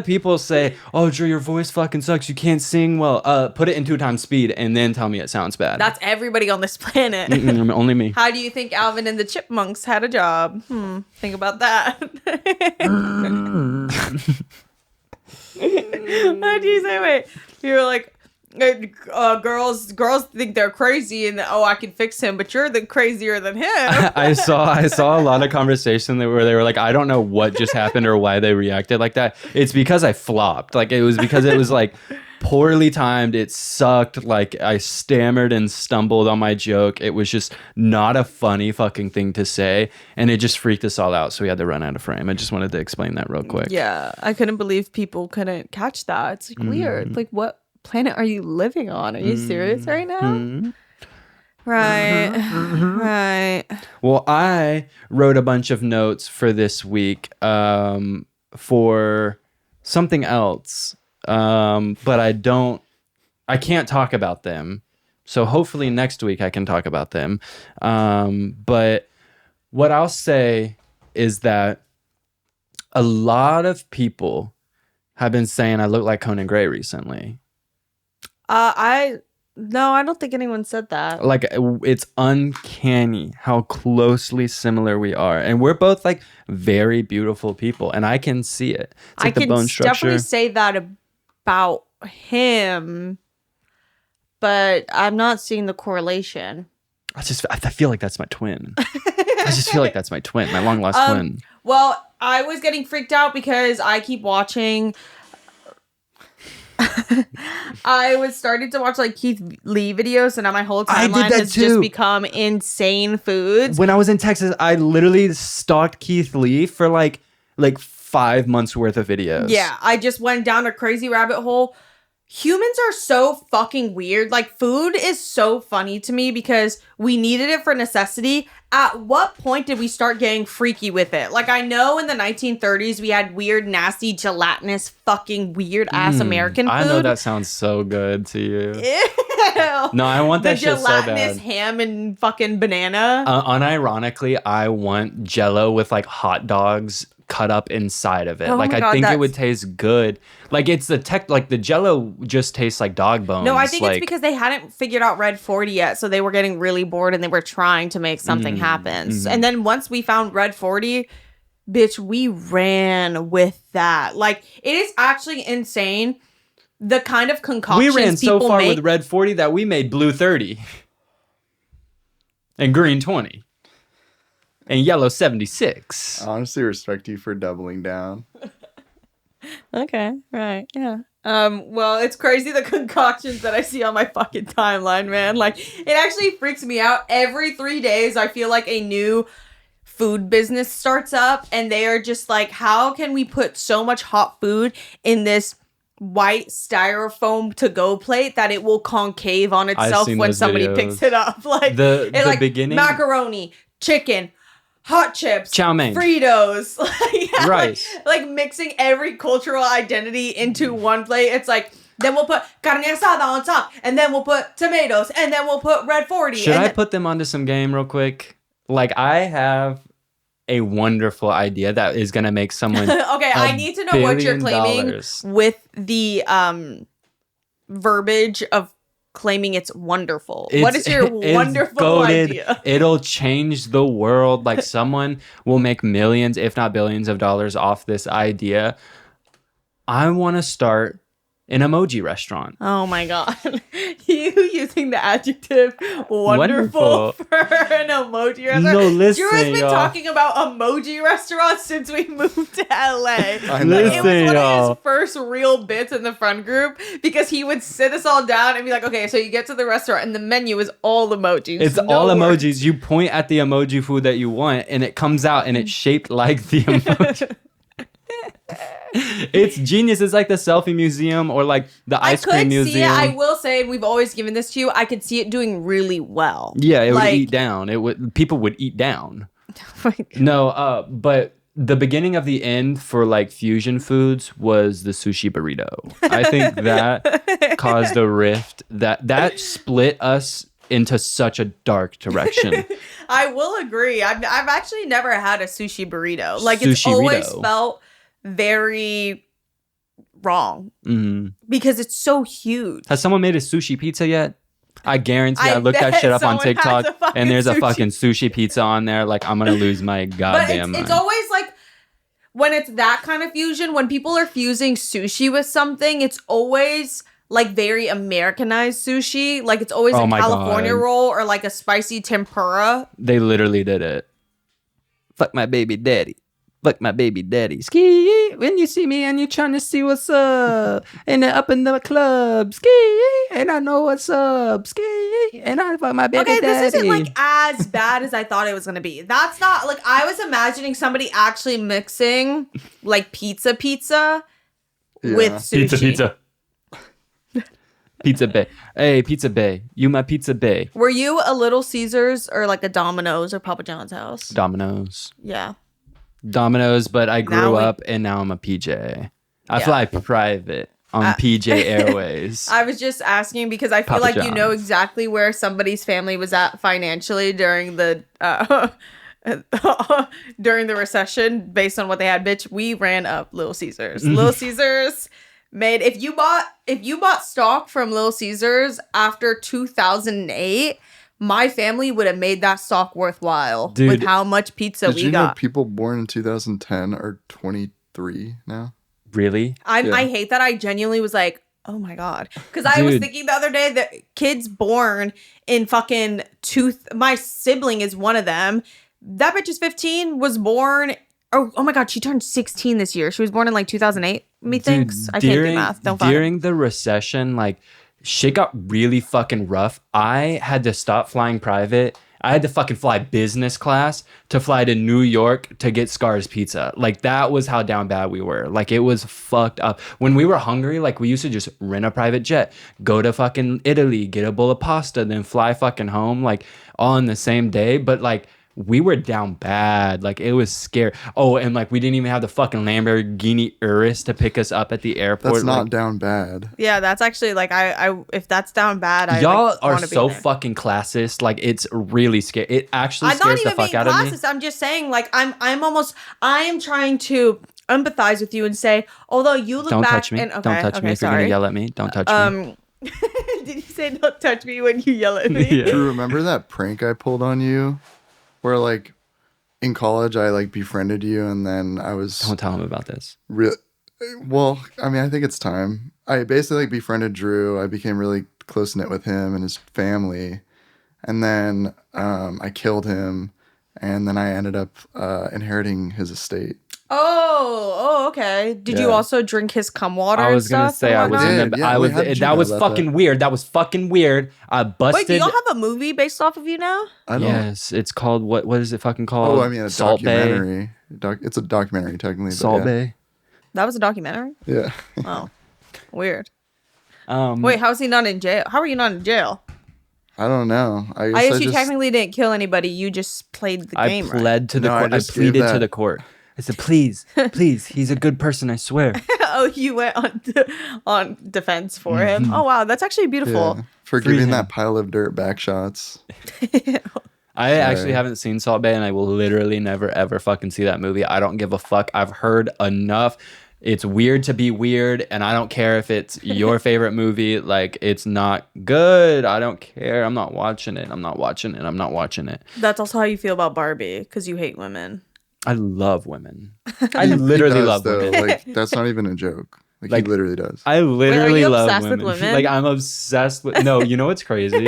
people say, "Oh, Drew, your voice fucking sucks. You can't sing well." Put it in 2 times speed and then tell me it sounds bad. That's everybody on this planet. Only me. How do you think Alvin and the Chipmunks had a job? Think about that. What do you say? Wait, you were like, girls think they're crazy, and I can fix him, but you're the crazier than him. I saw a lot of conversation where they were like, I don't know what just happened or why they reacted like that. It's because I flopped. Like it was because it was like poorly timed. It sucked. Like I stammered and stumbled on my joke. It was just not a funny fucking thing to say, and it just freaked us all out. So we had to run out of frame. I just wanted to explain that real quick. Yeah, I couldn't believe people couldn't catch that. It's like weird. Like what planet are you living on? Are you serious right now? Mm-hmm. Right. Right. Well, I wrote a bunch of notes for this week for something else, but I can't talk about them. So hopefully next week I can talk about them. But what I'll say is that a lot of people have been saying I look like Conan Gray recently. No, I don't think anyone said that. Like, it's uncanny how closely similar we are. And we're both like very beautiful people, and I can see it. It's like I the can bone structure. definitely say that about him, but I'm not seeing the correlation. I feel like that's my twin. I just feel like that's my twin, my long lost twin. Well, I was getting freaked out because I keep watching. I was starting to watch like Keith Lee videos, and now my whole timeline has just become insane foods. When I was in Texas, I literally stalked Keith Lee for like 5 months worth of videos. Yeah, I just went down a crazy rabbit hole. Humans are so fucking weird. Like, food is so funny to me because we needed it for necessity. At what point did we start getting freaky with it? Like, I know in the 1930s we had weird, nasty, gelatinous, fucking weird-ass American food. I know that sounds so good to you. Ew. No, I want that shit so bad. The gelatinous ham and fucking banana. Unironically, I want Jell-O with like hot dogs cut up inside of it. Oh like, my I God, think it would taste good. Like, it's the the Jell-O just tastes like dog bones. No, I think it's because they hadn't figured out Red 40 yet, so they were getting really bored and they were trying to make something happen. And then once we found Red 40, bitch, we ran with that. Like, it is actually insane the kind of concoctions we ran so far make with Red 40 that we made Blue 30 and Green 20. And Yellow 76. I honestly respect you for doubling down. Okay, right, yeah. Well, it's crazy the concoctions that I see on my fucking timeline, man. Like, it actually freaks me out. Every 3 days, I feel like a new food business starts up, and they are just like, how can we put so much hot food in this white styrofoam to-go plate that it will concave on itself when somebody picks it up? Like, the beginning, macaroni, chicken, hot chips, chow mein, Fritos, rice, like mixing every cultural identity into one plate. It's like, then we'll put carne asada on top, and then we'll put tomatoes, and then we'll put Red 40. Should I put them onto some game real quick? Like, I have a wonderful idea that is gonna make someone okay, I need to know what you're claiming $1 billion. with the verbiage of claiming it's wonderful. What is your wonderful idea? It'll change the world. Like, someone will make millions, if not billions of dollars off this idea. I want to start an emoji restaurant. Oh my God. You using the adjective wonderful for an emoji restaurant? No, listen, Drew has been talking about emoji restaurants since we moved to LA. It was one of his first real bits in the friend group because he would sit us all down and be like, okay, so you get to the restaurant and the menu is all emojis. It's all emojis. You point at the emoji food that you want and it comes out and it's shaped like the emoji. It's genius. It's like the selfie museum or like the ice cream museum. See it. I will say, and we've always given this to you, I could see it doing really well. Yeah, it would eat down. People would eat down. No, but the beginning of the end for like fusion foods was the sushi burrito. I think that caused a rift that split us into such a dark direction. I will agree. I've actually never had a sushi burrito. Like, it's always felt very wrong because it's so huge. Has someone made a sushi pizza yet? I guarantee I looked that shit up on TikTok and there's a fucking sushi pizza on there. Like, I'm gonna lose my goddamn mind. It's always like when it's that kind of fusion, when people are fusing sushi with something, it's always like very Americanized sushi. Like, it's always a California roll or like a spicy tempura. They literally did it. Fuck my baby daddy. Fuck my baby daddy. Ski, when you see me and you're trying to see what's up. And they're up in the club. Ski, and I know what's up. Ski, and I fuck my baby daddy. Okay, this isn't like as bad as I thought it was going to be. That's not, like, I was imagining somebody actually mixing like pizza with sushi. Pizza. Pizza Bay. Hey, Pizza Bay. You my Pizza Bay. Were you a Little Caesars or like a Domino's or Papa John's house? Domino's. Yeah. Domino's, but I grew Now we- up and now I'm a PJ. I Yeah. fly private on PJ Airways. I was just asking because I feel Papa like you know John's. exactly where somebody's family was at financially during the during the recession based on what they had. Bitch, we ran up Little Caesars. Little Caesars made if you bought stock from Little Caesars after 2008, my family would have made that stock worthwhile Dude, with how much pizza Did we you know got. people born in 2010 are 23 now? Really? I hate that. I genuinely was like, oh my God. Because I was Dude. thinking the other day that kids born in fucking my sibling is one of them. That bitch is 15, was born. Oh my God, she turned 16 this year. She was born in like 2008, methinks. I can't do math. Don't fuck. During the recession, like, shit got really fucking rough. I had to stop flying private. I had to fucking fly business class to fly to New York to get Scar's Pizza. Like, that was how down bad we were. Like, it was fucked up. When we were hungry, like, we used to just rent a private jet, go to fucking Italy, get a bowl of pasta, then fly fucking home, like, all in the same day. But, like, we were down bad. Like, it was scary. Oh, and like we didn't even have the fucking Lamborghini Urus to pick us up at the airport. That's not like, down bad. Yeah, that's actually like I if that's down bad, I y'all like, are wanna be so there. fucking classist. Like, it's really scary. It actually I'm not scares the even fuck being out of me. classist. I'm just saying, like, I'm trying to empathize with you and say, although you look Don't back touch me. and okay, Don't touch me if you're gonna yell at me. Don't touch me. Did you say don't touch me when you yell at me? Yeah. Drew, remember that prank I pulled on you? Where like in college I like befriended you and then I was Don't tell him about this. well, I mean I think it's time. I basically like befriended Drew. I became really close knit with him and his family. And then I killed him and then I ended up inheriting his estate. Oh, okay. Did you Yeah. also drink his cum water? I was and gonna stuff say and I was whatnot? in the. Yeah, I was. how did you That know was about fucking that? weird. That was fucking weird. I busted. Wait, do y'all have a movie based off of you now? I don't Yes, it's called what? What is it fucking called? Oh, I mean a Salt Bay. documentary. It's a documentary technically. But Salt yeah. Bay. That was a documentary? Yeah. Oh, weird. Um, Wait, how is he not in jail? How are you not in jail? I don't know. I guess you technically didn't kill anybody. You just played the I game, right? pled to the No, I court. I just gave pleaded to that- the court. I said, please, please, he's a good person, I swear. Oh, you went on defense for him. Oh wow, that's actually beautiful. Yeah. For Free giving him. that pile of dirt back shots. I actually haven't seen Salt Bay, and I will literally never, ever fucking see that movie. I don't give a fuck. I've heard enough. It's weird to be weird, and I don't care if it's your favorite movie. Like, it's not good. I don't care. I'm not watching it. I'm not watching it. I'm not watching it. That's also how you feel about Barbie because you hate women. I love women. I literally love though. women. Like that's not even a joke. Like he literally does. I literally you love obsessed with women. women? Like, I'm obsessed with. No, you know what's crazy?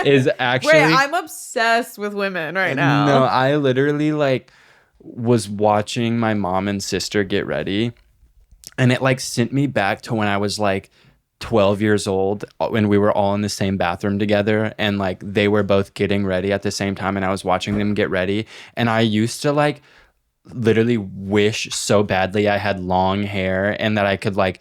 Is actually. Wait, I'm obsessed with women right now. No, I literally like was watching my mom and sister get ready, and it like sent me back to when I was like 12 years old when we were all in the same bathroom together, and like they were both getting ready at the same time, and I was watching them get ready, and I used to like literally wish so badly I had long hair and that I could like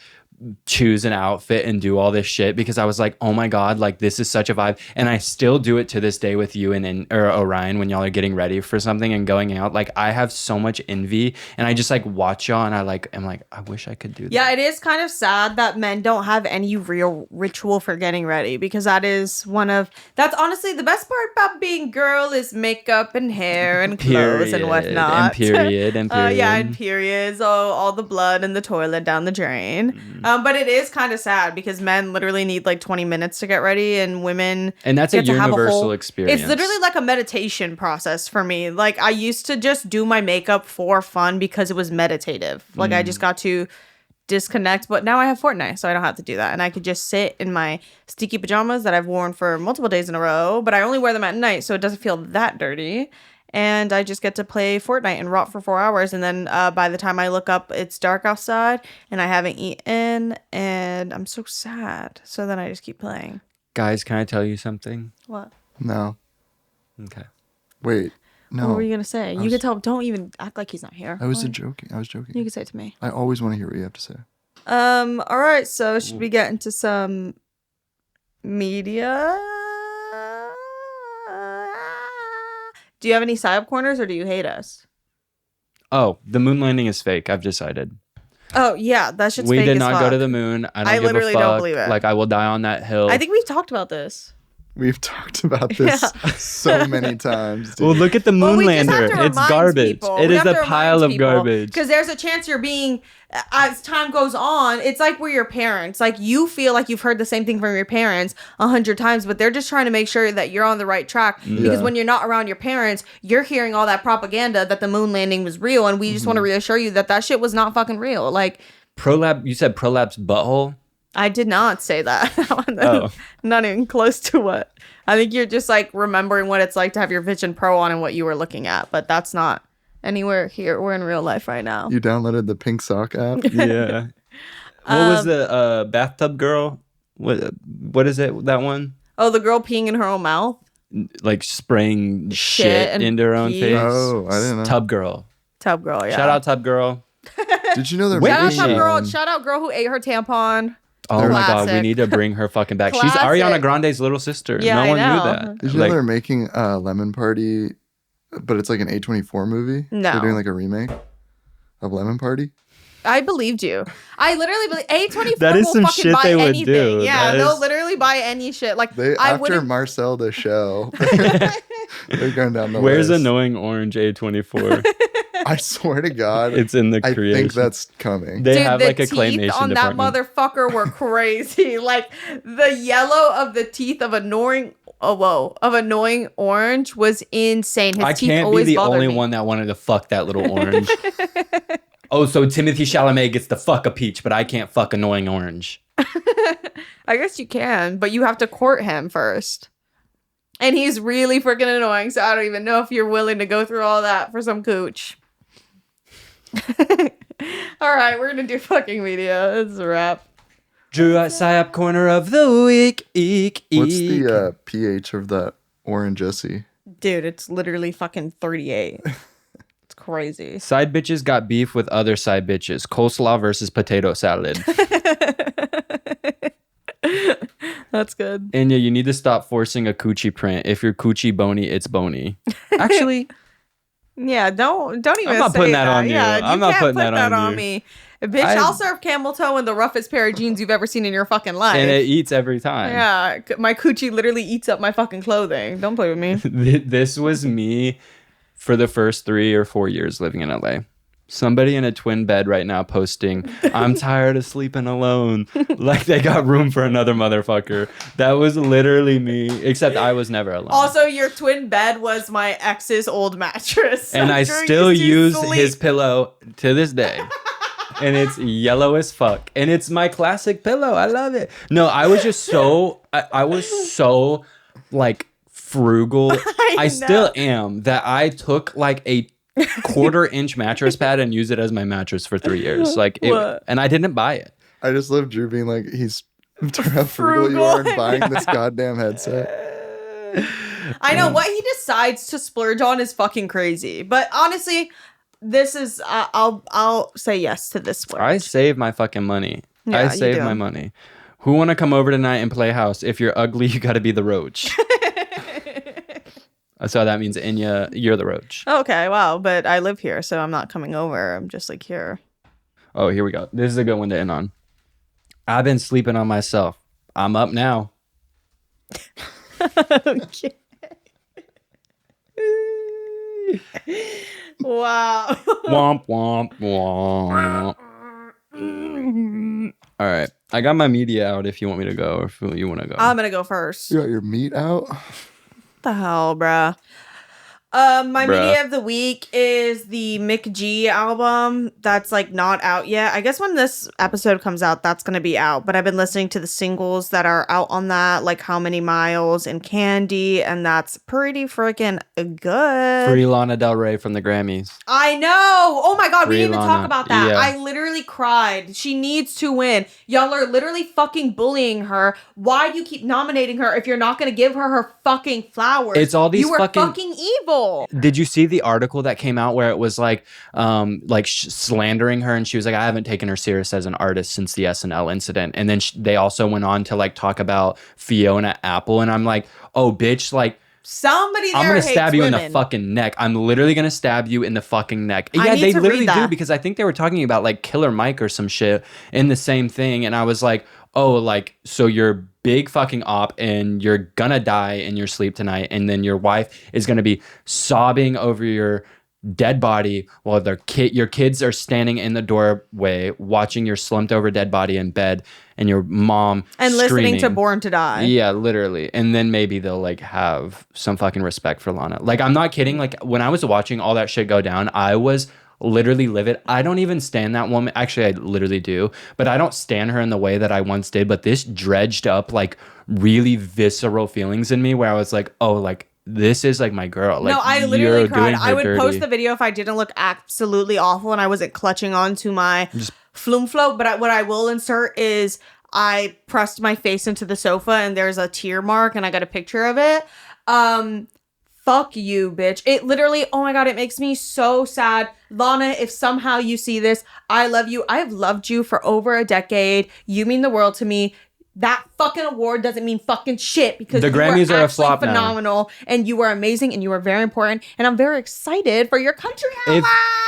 choose an outfit and do all this shit because I was like, oh my God, like this is such a vibe. And I still do it to this day with you and or Orion when y'all are getting ready for something and going out. Like, I have so much envy and I just like watch y'all and I'm like, I wish I could do that. Yeah, it is kind of sad that men don't have any real ritual for getting ready because that's honestly the best part about being girl is makeup and hair and clothes and whatnot. And period. Yeah, and periods, all the blood in the toilet down the drain. But it is kind of sad because men literally need like 20 minutes to get ready and women And that's a get to have universal whole experience. It's literally like a meditation process for me. Like, I used to just do my makeup for fun because it was meditative. Like, I just got to disconnect, but now I have Fortnite, so I don't have to do that. And I could just sit in my sticky pajamas that I've worn for multiple days in a row, but I only wear them at night, so it doesn't feel that dirty. And I just get to play Fortnite and rot for 4 hours. And then by the time I look up, it's dark outside and I haven't eaten and I'm so sad. So then I just keep playing. Guys, can I tell you something? What? No. Okay. Wait. No. What were you going to say? You can tell. Don't even act like he's not here. I was What? joking. I was joking. You can say it to me. I always want to hear what you have to say. All right. So should we get into some media. Do you have any psyop corners or do you hate us? Oh, the moon landing is fake. I've decided. Oh, yeah. That shit's We fake did as not fuck. go to the moon. I don't give literally a fuck. don't believe it. Like, I will die on that hill. I think we've talked about this. We've talked about this so many times. Dude. Well, look at the moon we just have lander. to It's remind garbage. people. It We is have a to remind pile of people, garbage. Because there's a chance you're being, as time goes on, it's like we're your parents. Like you feel like you've heard the same thing from your parents 100 times, but they're just trying to make sure that you're on the right track. Because when you're not around your parents, you're hearing all that propaganda that the moon landing was real, and we just want to reassure you that that shit was not fucking real. Like Prolab, you said prolapse butthole? I did not say that. Oh. Not even close to what. I think you're just like remembering what it's like to have your Vision Pro on and what you were looking at, but that's not anywhere here. We're in real life right now. You downloaded the Pink Sock app? Yeah. What was the bathtub girl? What is it, that one? Oh, the girl peeing in her own mouth? Like spraying Shit shit and into her own pee. face? Oh, I didn't know. Tub girl. Tub girl, yeah. Shout out Tub girl. Did you know they're Wait, Shout out making, Tub girl. um, Shout out girl who ate her tampon. Oh my god, we Classic. need to bring her fucking back. She's Classic. Ariana Grande's little sister. Yeah, no I one know. knew that. Did you know Like, they're making Lemon Party, but it's like an A24 movie? No. They're doing like a remake of Lemon Party? I believed you. I literally believe A24 That is will some fucking shit buy they would anything. do. Yeah, That they'll is- literally buy any shit. Like They I after wouldn't. Marcel the show. They're going down the where's list. Annoying Orange A24? I swear to God, It's in the I creation. think that's coming. They Dude, have the like a teeth claymation on that department. motherfucker were crazy. Like the yellow of the teeth of annoying orange was insane. His I teeth can't be always the bothered only me. one that wanted to fuck that little orange. Oh, so Timothy Chalamet gets to fuck a peach, but I can't fuck Annoying Orange. I guess you can, but you have to court him first. And he's really freaking annoying, so I don't even know if you're willing to go through all that for some cooch. All right, we're gonna do fucking media. It's a wrap. Drew at Psyop Corner of the Week. Eek, What's eek. the pH of that orange Jessie? Dude, it's literally fucking 38. It's crazy. Side bitches got beef with other side bitches. Coleslaw versus potato salad. That's good. Enya, you need to stop forcing a coochie print. If you're coochie bony, it's bony. Actually, Yeah, don't even I'm not say putting that on you. Yeah, I'm not can't putting put that on you. me. Bitch, I'll serve camel toe in the roughest pair of jeans you've ever seen in your fucking life. and it eats every time. Yeah, my coochie literally eats up my fucking clothing. Don't play with me. This was me for the first 3 or 4 years living in LA. Somebody in a twin bed right now posting, I'm tired of sleeping alone. Like they got room for another motherfucker. That was literally me, except I was never alone. Also, your twin bed was my ex's old mattress. So And I Drew still used to use sleep. his pillow to this day. And it's yellow as fuck. And it's my classic pillow. I love it. No, I was just so, I was so like frugal. I know. still am, that I took like a 1/4-inch mattress pad and used it as my mattress for 3 years. Like, What? and I didn't buy it. I just love Drew being like, how frugal you are and buying this goddamn headset. I know what he decides to splurge on is fucking crazy. But honestly, this is I'll say yes to this splurge. I save my fucking money. Yeah, I you save do. my money. Who want to come over tonight and play house? If you're ugly, you got to be the roach. So that means Enya, you're the roach. Okay, wow, but I live here, so I'm not coming over. I'm just like here. Oh, here we go. This is a good one to end on. I've been sleeping on myself. I'm up now. Okay. Wow. Womp, womp, womp. All right. I got my media out if you want me to go or if you want to go. I'm gonna go first. You got your meat out? What the hell, bruh? My Bruh. media of the week is the Mick G album that's like not out yet. I guess when this episode comes out, that's gonna be out. But I've been listening to the singles that are out on that, like How Many Miles and Candy, and that's pretty freaking good. Free Lana Del Rey from the Grammys. I know. Oh my god, we Free didn't even Lana. talk about that. Yeah. I literally cried. She needs to win. Y'all are literally fucking bullying her. Why do you keep nominating her if you're not gonna give her her fucking flowers? It's all these You were fucking- fucking evil. real. Did you see the article that came out where it was like slandering her, and she was like, I haven't taken her serious as an artist since the SNL incident. And then they also went on to like talk about Fiona Apple, and I'm like, oh bitch, like Somebody there I'm gonna hates stab you in the women. fucking neck. I'm literally gonna stab you in the fucking neck. I Yeah, need they to literally read do, that. because I think they were talking about like Killer Mike or some shit in the same thing, and I was like, oh, like so you're big fucking op and you're gonna die in your sleep tonight, and then your wife is gonna be sobbing over your dead body while your kids are standing in the doorway watching your slumped over dead body in bed, and your mom And screaming. listening to Born to Die. Yeah, literally. And then maybe they'll like have some fucking respect for Lana. Like, I'm not kidding. Like, when I was watching all that shit go down, I was literally livid. I don't even stand that woman. Actually, I literally do, but I don't stand her in the way that I once did. But this dredged up like really visceral feelings in me where I was like, oh, like this is like my girl. Like, No, I literally you're cried. doing her I would dirty. post the video if I didn't look absolutely awful and I wasn't clutching onto my flume float. But what I will insert is I pressed my face into the sofa and there's a tear mark and I got a picture of it. Fuck you, bitch. It literally, oh my God, it makes me so sad. Lana, if somehow you see this, I love you. I have loved you for over a decade. You mean the world to me. That fucking award doesn't mean fucking shit because The you Grammys were are a actually flop now. phenomenal and you were amazing and you were very important and I'm very excited for your country.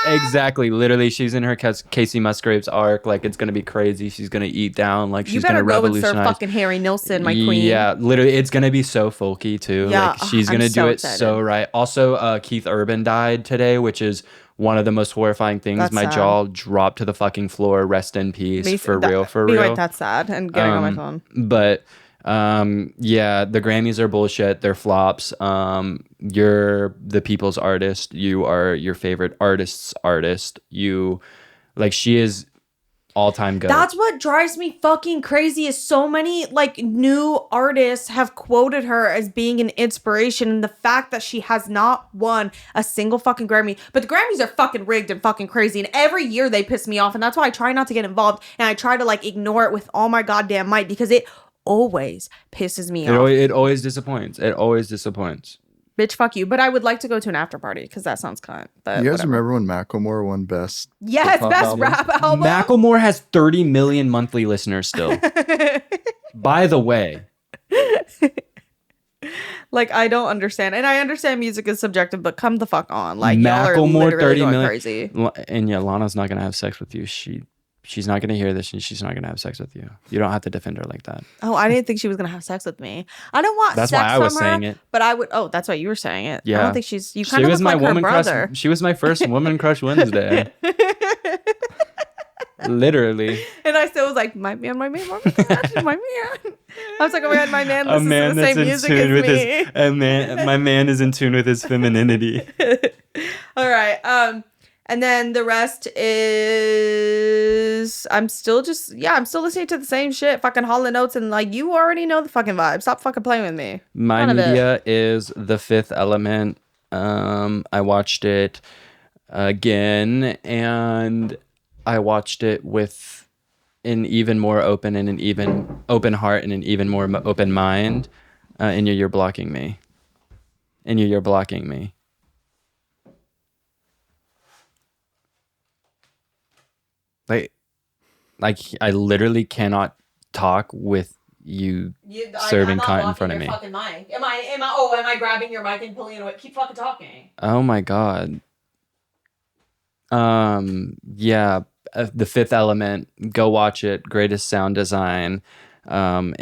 Exactly. Literally, she's in her Casey Musgraves arc. Like, it's gonna be crazy. She's gonna eat down. Like, You she's better gonna go and serve revolutionize. fucking Harry Nilsson, my queen. Yeah, literally, it's gonna be so folky too. Yeah, Like, she's I'm gonna so do it excited. so right. Also, Keith Urban died today, which is one of the most horrifying things. That's My sad. jaw dropped to the fucking floor. Rest in peace. For real. Wait, that's sad. And getting on my phone. But yeah, the Grammys are bullshit. They're flops. You're the people's artist. You are your favorite artist's artist. You, like, she is all-time good. That's what drives me fucking crazy is so many like new artists have quoted her as being an inspiration, and the fact that she has not won a single fucking Grammy. But the Grammys are fucking rigged and fucking crazy, and every year they piss me off, and that's why I try not to get involved and I try to like ignore it with all my goddamn might because it always pisses me off. It always disappoints. It always disappoints. Bitch, fuck you. But I would like to go to an after party because that sounds cunt. But You guys whatever. remember when Macklemore won Best? Yes, hip-hop best album? rap album. Macklemore has 30 million monthly listeners still. By the way. Like, I don't understand. And I understand music is subjective, but come the fuck on. Like, y'all are Macklemore, literally 30 going million. crazy. And yeah, Lana's not going to have sex with you. She's not going to hear this, and she's not going to have sex with you. You don't have to defend her like that. Oh, I didn't think she was going to have sex with me. I don't want That's sex why I was from her, saying it. But I would, oh, that's why you were saying it. I Yeah. don't think you She kind of was look my like her woman crush. brother. She was my first woman crush Wednesday. Literally. And I still was like, my man, my man. I was like, oh my God, my man listens to the same music as me. My man is in tune with his femininity. All right. And then the rest is I'm still listening to the same shit, fucking Hall & Oates, and like you already know the fucking vibe. Stop fucking playing with me. My None of it. media is The Fifth Element. I watched it again, and I watched it with an even more open and an even open heart and an even more open mind. And you're blocking me. And you're blocking me. Like I literally cannot talk with you serving cunt in front of me. Fucking mic. Am I grabbing your mic and pulling it away? Keep fucking talking. Oh my God. Yeah, The Fifth Element, go watch it. Greatest sound design in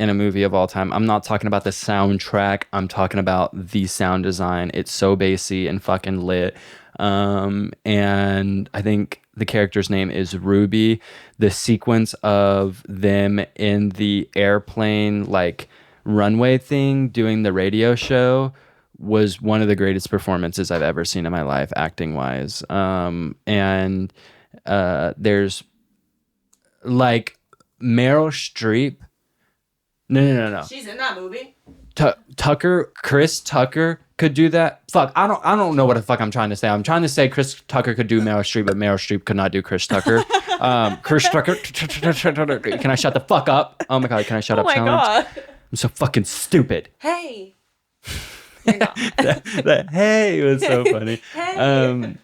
a movie of all time. I'm not talking about the soundtrack. I'm talking about the sound design. It's so bassy and fucking lit. And I think the character's name is Ruby. The sequence of them in the airplane, like runway thing, doing the radio show was one of the greatest performances I've ever seen in my life, acting wise. And there's like Meryl Streep. No. She's in that movie. Chris Tucker could do that. Fuck, I don't know what the fuck I'm trying to say. I'm trying to say Chris Tucker could do Meryl Streep, but Meryl Streep could not do Chris Tucker. Chris Tucker, can I shut the fuck up? Oh my God, can I shut up? Oh my Challenge? God. I'm so fucking stupid. Hey. that hey was so funny. Hey.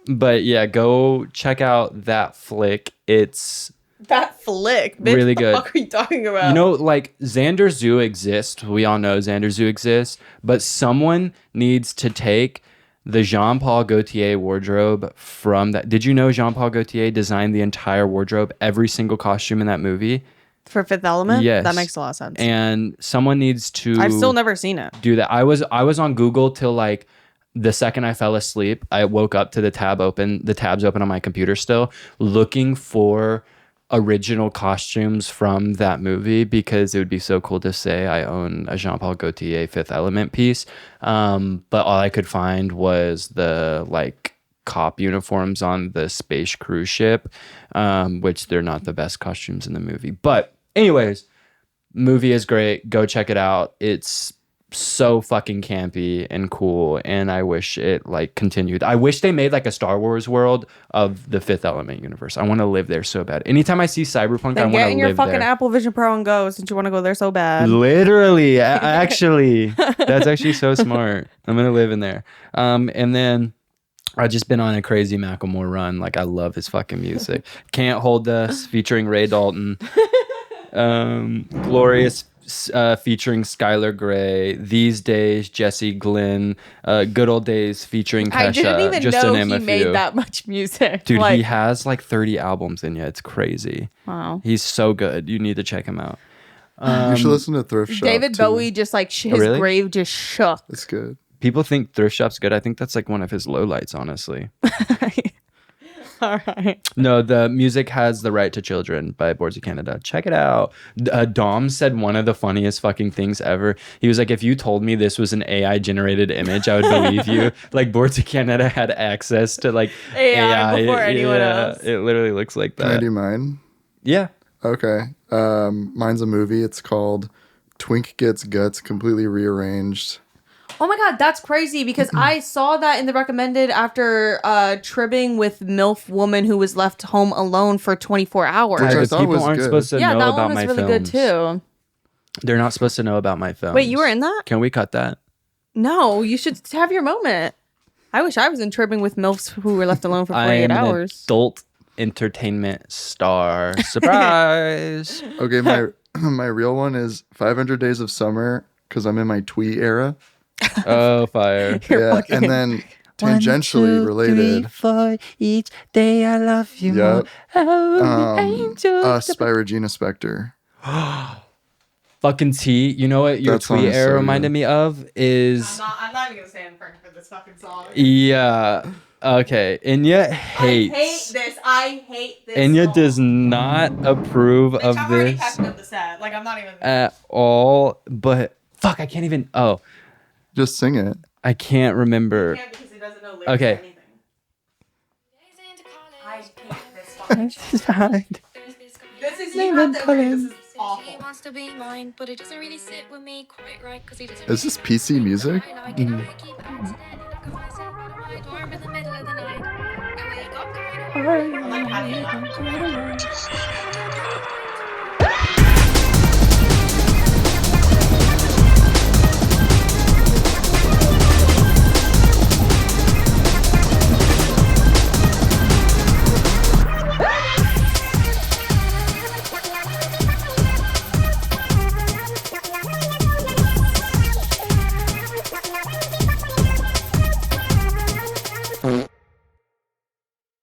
But yeah, go check out that flick. It's That flick. Bitch, really what good. the fuck are you talking about? You know, like Xander Zoo exists. We all know Xander Zoo exists, but someone needs to take the Jean-Paul Gaultier wardrobe from that. Did you know Jean-Paul Gaultier designed the entire wardrobe, every single costume in that movie? For Fifth Element? Yes. That makes a lot of sense. And someone needs to I've still never seen it. do that. I was on Google till like the second I fell asleep. I woke up to the tabs open on my computer still, looking for original costumes from that movie because it would be so cool to say I own a Jean-Paul Gaultier Fifth Element piece. But all I could find was the like cop uniforms on the space cruise ship, which they're not the best costumes in the movie. But anyways, movie is great. Go check it out. It's so fucking campy and cool, and I wish it like continued. I wish they made like a Star Wars world of the Fifth Element universe. I want to live there so bad. Anytime I see Cyberpunk, I Then want to get in your live fucking there. Apple Vision Pro and go since you want to go there so bad. Literally, actually, that's actually so smart. I'm gonna live in there. And then I've just been on a crazy Macklemore run. Like I love his fucking music. Can't Hold Us featuring Ray Dalton. Glorious featuring Skylar Grey. These Days, Jesse Glynn. Good Old Days featuring Kesha. I didn't even just to know name he a made few. that much music. Dude, like, he has like 30 albums in you. It's crazy. wow. He's so good. You need to check him out. You should listen to Thrift Shop. David too. Bowie just like his really? grave just shook. It's good. People think Thrift Shop's good. I think that's like one of his lowlights, honestly. All right. No, the music has The Right to Children by Boards of Canada. Check it out. Dom said one of the funniest fucking things ever. He was like, if you told me this was an AI generated image, I would believe you. Like Boards of Canada had access to like AI before anyone else. It literally looks like Can I that. do mine? Yeah. Okay. Mine's a movie. It's called Twink Gets Guts, completely rearranged. Oh my god, that's crazy because I saw that in the recommended after tribbing with MILF woman who was left home alone for 24 hours. Which I The thought people was aren't good. supposed to Yeah, know that about one was my really films. good too. They're not supposed to know about my films. Wait, you were in that? Can we cut that? No, you should have your moment. I wish I was in tribbing with MILFs who were left alone for I 48 am an hours. adult entertainment star. Surprise. Okay, my real one is 500 Days of Summer because I'm in my twee era. Oh, fire. Yeah, and then tangentially related. 4 each day I love you Yep. more. Us by Regina Spektor. Fucking T. You know what your That song tweet is era so reminded good. me of is I'm not even gonna stand for this fucking song. yeah. Okay. Inya hates. I hate this. Inya song. does not approve of I'm already this packing up the set. Like I'm not even. at all. But fuck, I can't even. Oh, Just sing it. I can't remember. Can't because he doesn't know lyrics Okay. or anything. I hate this fucking song. It's fine. This is you have to agree. This is He awful. wants to be mine, but it doesn't really sit with me quite right because he doesn't. Is this PC music? I like it how you keep accident and knock on myself out of my door in the middle of the night. I wake up kind of I'm like, how do you not?